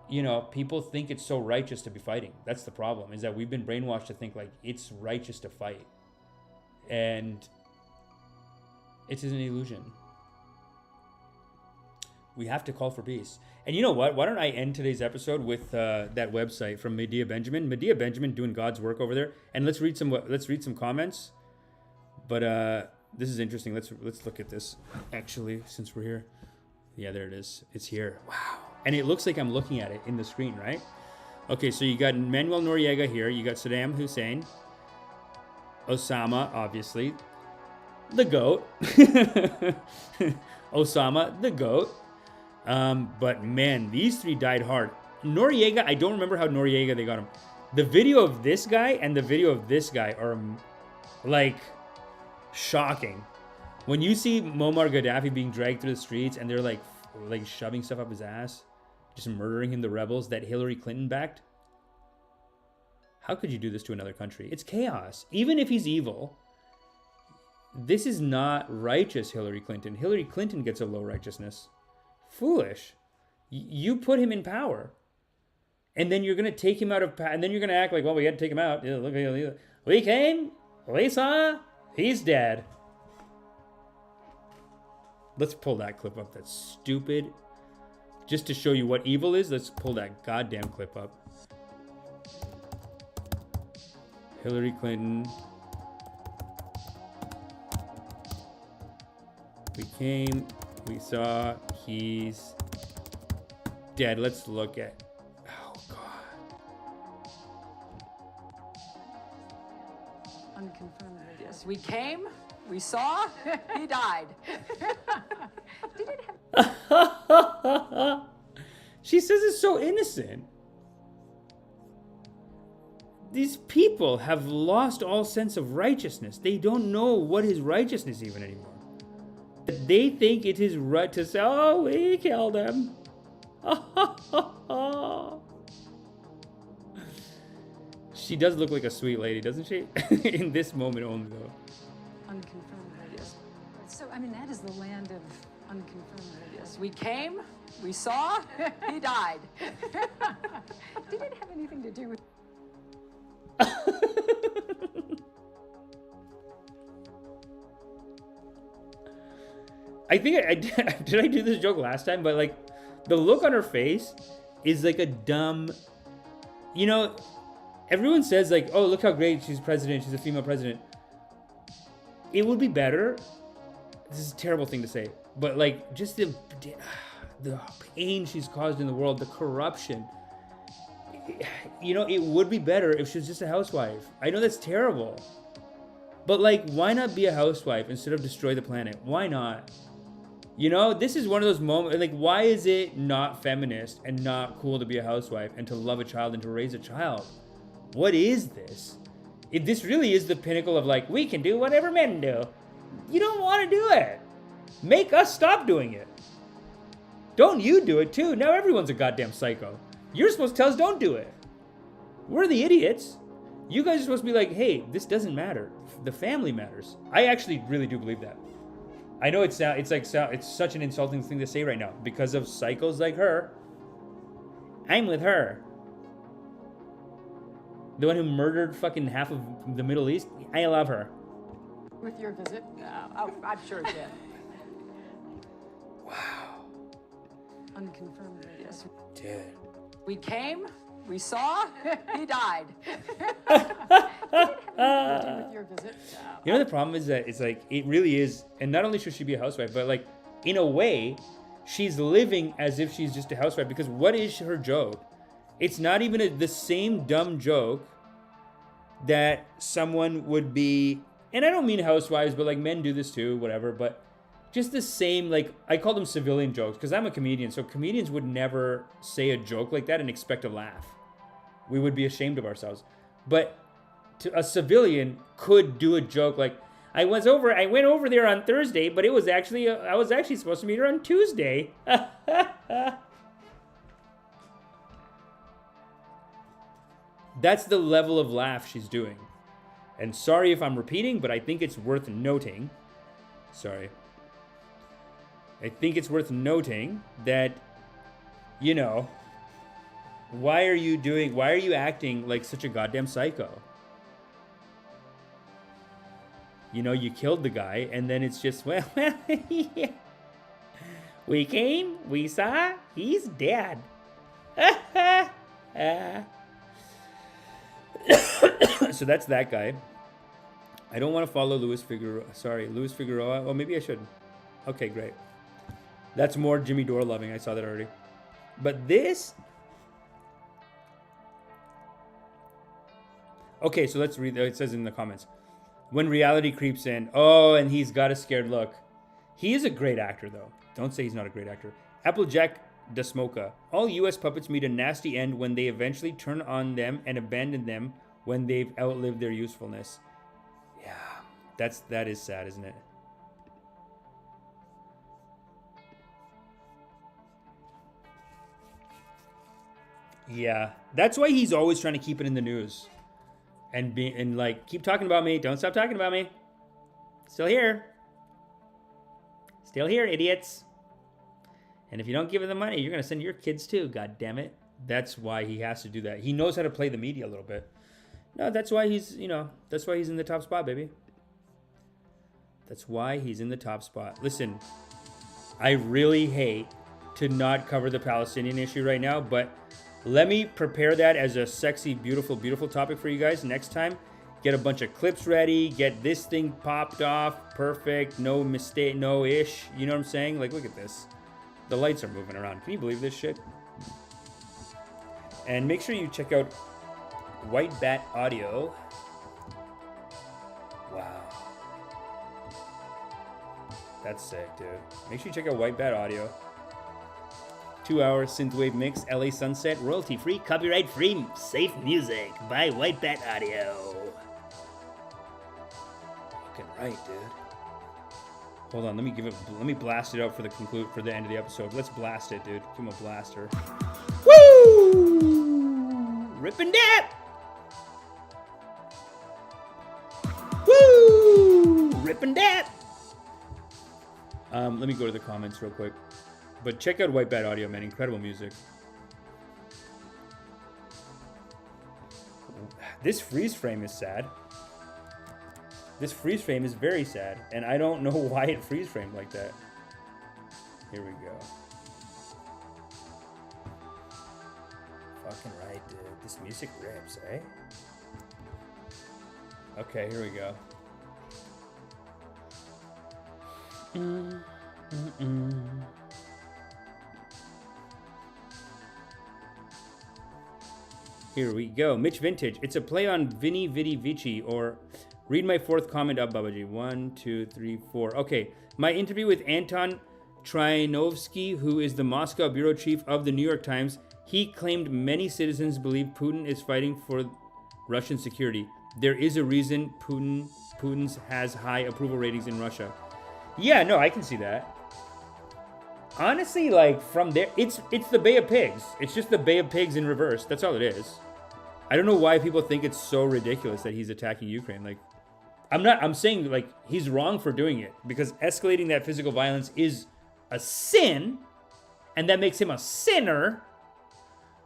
you know, people think it's so righteous to be fighting. That's the problem, is that we've been brainwashed to think like it's righteous to fight. And it is an illusion. We have to call for peace. And you know what? Why don't I end today's episode with that website from Medea Benjamin. Medea Benjamin doing God's work over there. And let's read some comments. But this is interesting. Let's look at this actually, since we're here. Yeah, there it is. It's here. Wow. And it looks like I'm looking at it in the screen, right? Okay, so you got Manuel Noriega here. You got Saddam Hussein, Osama, obviously, the GOAT. Osama, the GOAT. But man, these three died hard. Noriega, I don't remember how Noriega they got him. The video of this guy and the video of this guy are like shocking. When you see Muammar Gaddafi being dragged through the streets and they're like shoving stuff up his ass, just murdering him, the rebels that Hillary Clinton backed. How could you do this to another country? It's chaos. Even if he's evil, this is not righteous, Hillary Clinton. Hillary Clinton gets a low righteousness. Foolish. You put him in power. And then you're going to take him out of power. And then you're going to act like, well, we had to take him out. Yeah, look, we came, we saw, he's dead. Let's pull that clip up. That's stupid. Just to show you what evil is, let's pull that goddamn clip up. Hillary Clinton. We came, we saw, he's dead. Let's look at, oh God.
Unconfirmed, yes. We came, we saw, he died. Did it
have... She says it's so innocent. These people have lost all sense of righteousness. They don't know what is righteousness even anymore. They think it is right to say, oh, we killed him. She does look like a sweet lady, doesn't she? In this moment only, though.
Unconfirmed, yes. So, I mean, that is the land of unconfirmed, yes. We came, we saw, he died. Did it have anything to do with...
I think did I do this joke last time? But like, the look on her face is like a dumb, you know, everyone says like, oh, look how great she's president. She's a female president. It would be better. This is a terrible thing to say, but like just the pain she's caused in the world, the corruption. You know, it would be better if she was just a housewife. I know that's terrible, but like, why not be a housewife instead of destroy the planet? Why not? You know, this is one of those moments, like, why is it not feminist and not cool to be a housewife and to love a child and to raise a child? What is this? If this really is the pinnacle of like, we can do whatever men do. You don't want to do it. Make us stop doing it. Don't you do it too. Now everyone's a goddamn psycho. You're supposed to tell us don't do it. We're the idiots. You guys are supposed to be like, hey, this doesn't matter. The family matters. I actually really do believe that. I know it's such an insulting thing to say right now because of psychos like her. I'm with her. The one who murdered fucking half of the Middle East? I love her.
With your visit? I'm sure it did.
Wow.
Unconfirmed radius.
Dude.
We came, we saw, he died. With your visit?
You know, the problem is that it's like, it really is, and not only should she be a housewife, but like, in a way, she's living as if she's just a housewife, because what is her joke? It's not even the same dumb joke that someone would be, and I don't mean housewives, but like men do this too, whatever, but just the same, like, I call them civilian jokes, because I'm a comedian, so comedians would never say a joke like that and expect a laugh. We would be ashamed of ourselves. But a civilian could do a joke like, I went over there on Thursday, but it was actually, I was actually supposed to meet her on Tuesday. That's the level of laugh she's doing. And sorry if I'm repeating, but I think it's worth noting. Sorry. I think it's worth noting that, you know, why are you acting like such a goddamn psycho? You know, you killed the guy, and then it's just, well, yeah. We came, we saw, he's dead. So that's that guy. I don't want to follow Luis Figueroa. Oh, maybe I should. Okay, great. That's more Jimmy Dore loving. I saw that already. But this... Okay, so let's read. It says in the comments. When reality creeps in. Oh, and he's got a scared look. He is a great actor, though. Don't say he's not a great actor. Applejack Desmoka. All U.S. puppets meet a nasty end when they eventually turn on them and abandon them when they've outlived their usefulness. Yeah, that is sad, isn't it? Yeah, that's why he's always trying to keep it in the news. And like, keep talking about me. Don't stop talking about me. Still here. Still here, idiots. And if you don't give him the money, you're going to send your kids too, god damn it. That's why he has to do that. He knows how to play the media a little bit. No, that's why he's, that's why he's in the top spot, baby. That's why he's in the top spot. Listen, I really hate to not cover the Palestinian issue right now, but let me prepare that as a sexy, beautiful, beautiful topic for you guys next time. Get a bunch of clips ready. Get this thing popped off. Perfect. No mistake. No ish. You know what I'm saying? Like, look at this. The lights are moving around. Can you believe this shit? And make sure you check out White Bat Audio. Wow. That's sick, dude. Make sure you check out White Bat Audio. 2-hour synthwave mix, LA Sunset, royalty-free, copyright-free, safe music by White Bat Audio. Fucking right, dude. Hold on, let me blast it out for the end of the episode. Let's blast it, dude. Give him a blaster. Woo! Rip and dap! Woo! Rip and dap! Let me go to the comments real quick. But check out White Bat Audio, man. Incredible music. This freeze frame is sad. This freeze frame is very sad. And I don't know why it freeze framed like that. Here we go. Fucking right, dude. This music rips, eh? Okay, here we go. Here we go. Mitch Vintage. It's a play on Vini Vidi Vici, or read my fourth comment up, Babaji. 1, 2, 3, 4. Okay. My interview with Anton Trainovsky, who is the Moscow bureau chief of the New York Times, he claimed many citizens believe Putin is fighting for Russian security. There is a reason Putin's has high approval ratings in Russia. Yeah, no, I can see that. Honestly, like, from there, it's the Bay of Pigs. It's just the Bay of Pigs in reverse. That's all it is. I don't know why people think it's so ridiculous that he's attacking Ukraine. Like, I'm saying, like, he's wrong for doing it, because escalating that physical violence is a sin, and that makes him a sinner.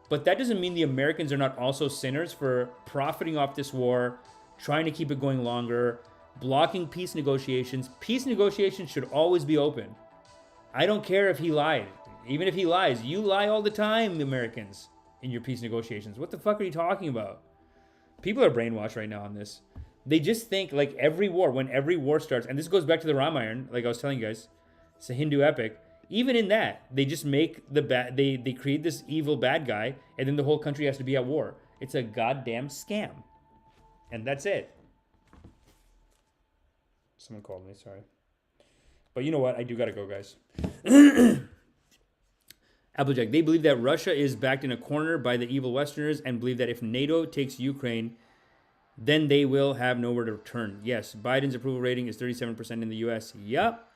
But that doesn't mean the Americans are not also sinners for profiting off this war, trying to keep it going longer, blocking peace negotiations. Peace negotiations should always be open. I don't care if he lied. Even if he lies, you lie all the time, the Americans, in your peace negotiations. What the fuck are you talking about? People are brainwashed right now on this. They just think like when every war starts, and this goes back to the Ramayana, like I was telling you guys, it's a Hindu epic. Even in that, they just make they create this evil bad guy, and then the whole country has to be at war. It's a goddamn scam. And that's it. Someone called me, sorry. But you know what? I do gotta go, guys. Applejack, they believe that Russia is backed in a corner by the evil Westerners and believe that if NATO takes Ukraine, then they will have nowhere to turn. Yes, Biden's approval rating is 37% in the U.S. Yup.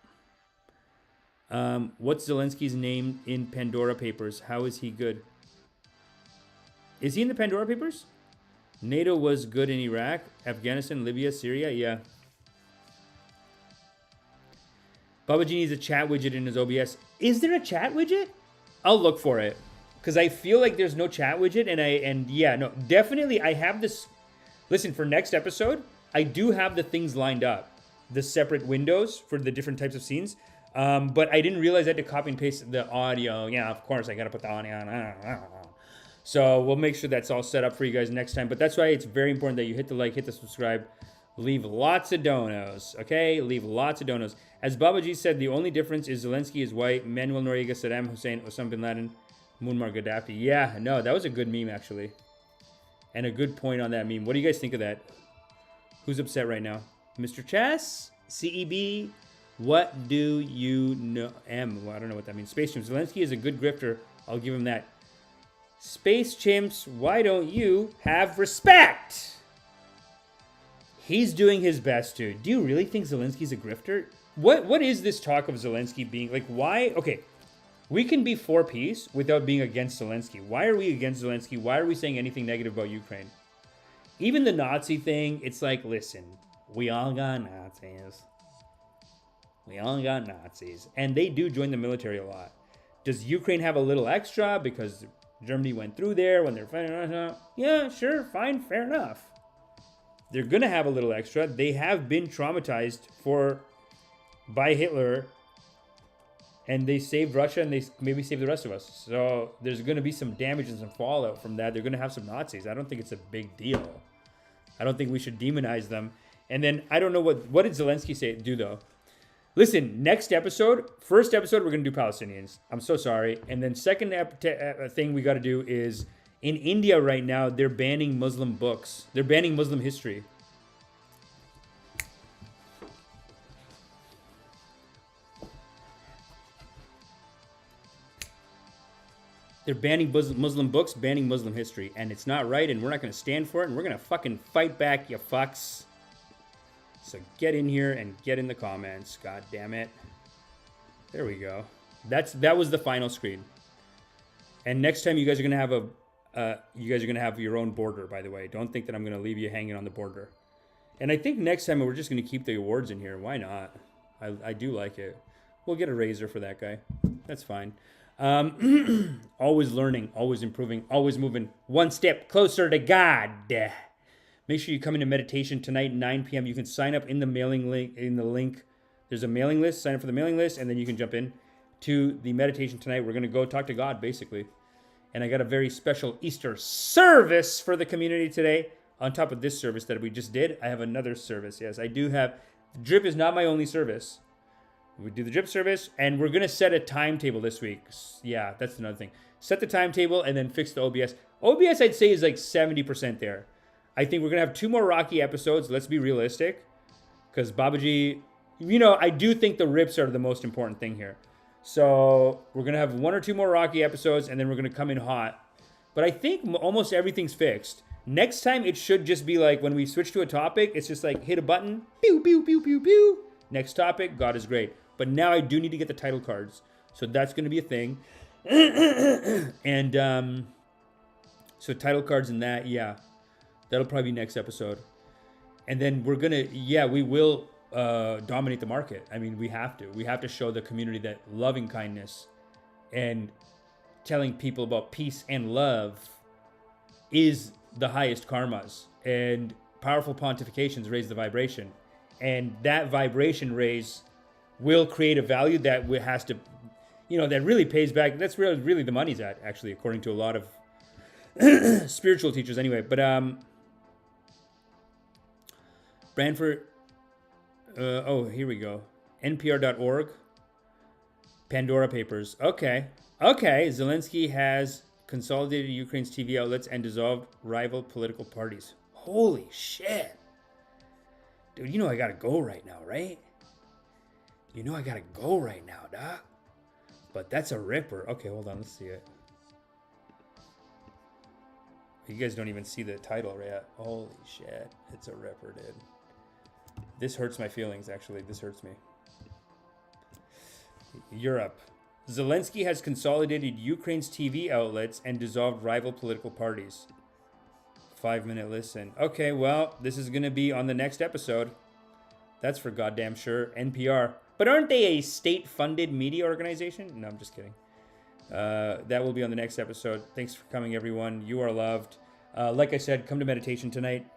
What's Zelensky's name in Pandora Papers? How is he good? Is he in the Pandora Papers? NATO was good in Iraq, Afghanistan, Libya, Syria. Yeah. Babaji needs a chat widget in his OBS. Is there a chat widget? I'll look for it. Because I feel like there's no chat widget. And yeah, no, definitely I have this. Listen, for next episode, I do have the things lined up. The separate windows for the different types of scenes. But I didn't realize I had to copy and paste the audio. Yeah, of course, I got to put the audio on. So we'll make sure that's all set up for you guys next time. But that's why it's very important that you hit the like, hit the subscribe, leave lots of donos, okay? Leave lots of donos. As Babaji said, the only difference is Zelensky is white, Manuel Noriega, Saddam Hussein, Osama bin Laden, Muammar Gaddafi. Yeah, no, that was a good meme, actually. And a good point on that meme. What do you guys think of that? Who's upset right now? Mr. Chess? CEB? What do you know? Well, I don't know what that means. Space Chimps. Zelensky is a good grifter. I'll give him that. Space Chimps, why don't you have respect? He's doing his best, dude. Do you really think Zelensky's a grifter? What is this talk of Zelensky being... Like, why... Okay, we can be for peace without being against Zelensky. Why are we against Zelensky? Why are we saying anything negative about Ukraine? Even the Nazi thing, it's like, listen, we all got Nazis. We all got Nazis. And they do join the military a lot. Does Ukraine have a little extra because Germany went through there when they're fighting? Yeah, sure, fine, fair enough. They're going to have a little extra. They have been traumatized by Hitler, and they saved Russia, and they maybe saved the rest of us. So there's going to be some damage and some fallout from that. They're going to have some Nazis. I don't think it's a big deal. I don't think we should demonize them. And then I don't know what did Zelensky do though. Listen, first episode, we're going to do Palestinians. I'm so sorry. And then second thing we got to do is, in India right now, they're banning Muslim books. They're banning Muslim history. They're banning Muslim books, banning Muslim history. And it's not right, and we're not going to stand for it, and we're going to fucking fight back, you fucks. So get in here and get in the comments. God damn it. There we go. That was the final screen. And next time you guys are gonna have your own border, by the way. Don't think that I'm gonna leave you hanging on the border. And I think next time we're just gonna keep the awards in here. Why not? I do like it. We'll get a razor for that guy. That's fine. Always learning, always improving, always moving one step closer to God. Make sure you come into meditation tonight, 9 p.m. You can sign up in the mailing link. There's a mailing list. Sign up for the mailing list, and then you can jump in to the meditation tonight. We're going to go talk to God, basically. And I got a very special Easter service for the community today. On top of this service that we just did, I have another service. Yes, I do have. Drip is not my only service. We do the drip service, and we're going to set a timetable this week. Yeah, that's another thing. Set the timetable and then fix the OBS. OBS, I'd say, is like 70% there. I think we're going to have 2 more Rocky episodes. Let's be realistic. Because Babaji, I do think the rips are the most important thing here. So we're going to have 1 or 2 more Rocky episodes, and then we're going to come in hot. But I think almost everything's fixed. Next time, it should just be like when we switch to a topic, it's just like hit a button. Pew, pew, pew, pew, pew. Next topic, God is great. But now I do need to get the title cards. So that's going to be a thing. And so title cards and that, yeah. That'll probably be next episode. And then we're going to, we will dominate the market. I mean, we have to. We have to show the community that loving kindness and telling people about peace and love is the highest karmas. And powerful pontifications raise the vibration. And that vibration raise will create a value that has to, that really pays back. That's really the money's at, actually, according to a lot of spiritual teachers anyway. But Branford, here we go. NPR.org. Pandora Papers. Okay. Zelensky has consolidated Ukraine's TV outlets and dissolved rival political parties. Holy shit. Dude, I gotta go right now, right? I gotta go right now, doc. But that's a ripper. Okay, hold on, let's see it. You guys don't even see the title right yet. Holy shit. It's a ripper, dude. This hurts my feelings, actually. This hurts me. Europe. Zelensky has consolidated Ukraine's TV outlets and dissolved rival political parties. 5-minute listen. Okay, well, this is going to be on the next episode. That's for goddamn sure. NPR. But aren't they a state-funded media organization? No, I'm just kidding. That will be on the next episode. Thanks for coming, everyone. You are loved. Like I said, come to meditation tonight.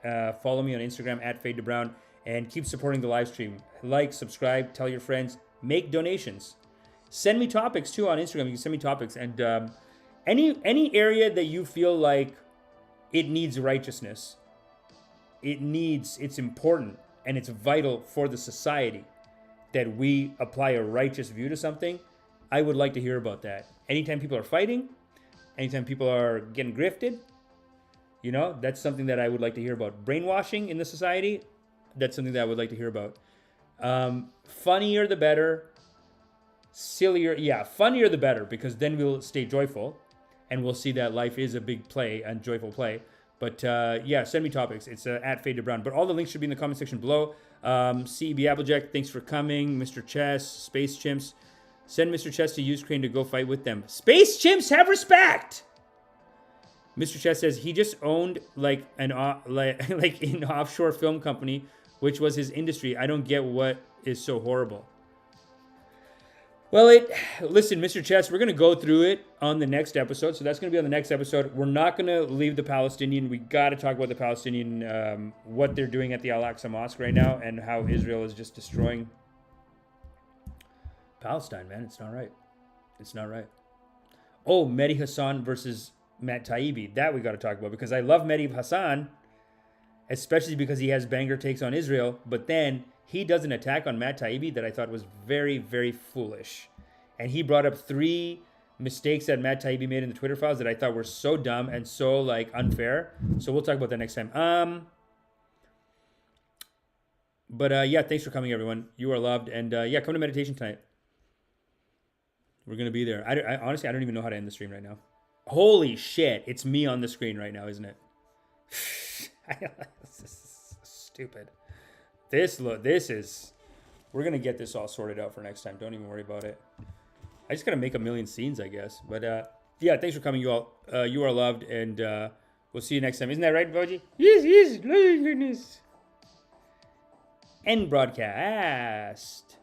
Follow me on Instagram @FadeToBrown. And keep supporting the live stream. Like, subscribe, tell your friends. Make donations. Send me topics, too, on Instagram. You can send me topics. And any area that you feel like it needs righteousness. It's important. And it's vital for the society that we apply a righteous view to something. I would like to hear about that. Anytime people are fighting, anytime people are getting grifted, that's something that I would like to hear about. Brainwashing in the society, that's something that I would like to hear about. Funnier the better. Sillier, funnier the better, because then we'll stay joyful and we'll see that life is a big play and joyful play. But send me topics. It's @FadeToBrown. But all the links should be in the comment section below. CEB Applejack, thanks for coming. Mr. Chess, Space Chimps. Send Mr. Chess to Ukraine to go fight with them. Space Chimps, have respect! Mr. Chess says he just owned like an offshore film company, which was his industry. I don't get what is so horrible. Well, listen, Mr. Chess, we're going to go through it on the next episode. So that's going to be on the next episode. We're not going to leave the Palestinian. We got to talk about the Palestinian, what they're doing at the Al-Aqsa Mosque right now, and how Israel is just destroying Palestine, man. It's not right. It's not right. Oh, Medi Hassan versus Matt Taibbi. That we got to talk about, because I love Medi Hassan, especially because he has banger takes on Israel. But then he does an attack on Matt Taibbi that I thought was very, very foolish. And he brought up 3 mistakes that Matt Taibbi made in the Twitter files that I thought were so dumb and so unfair. So we'll talk about that next time. Thanks for coming, everyone. You are loved. And come to meditation tonight. We're going to be there. I honestly, I don't even know how to end the stream right now. Holy shit. It's me on the screen right now, isn't it? This is stupid. We're going to get this all sorted out for next time. Don't even worry about it. I just got to make a million scenes, I guess. But thanks for coming, you all. You are loved, and we'll see you next time. Isn't that right, Boji? Yes. End broadcast.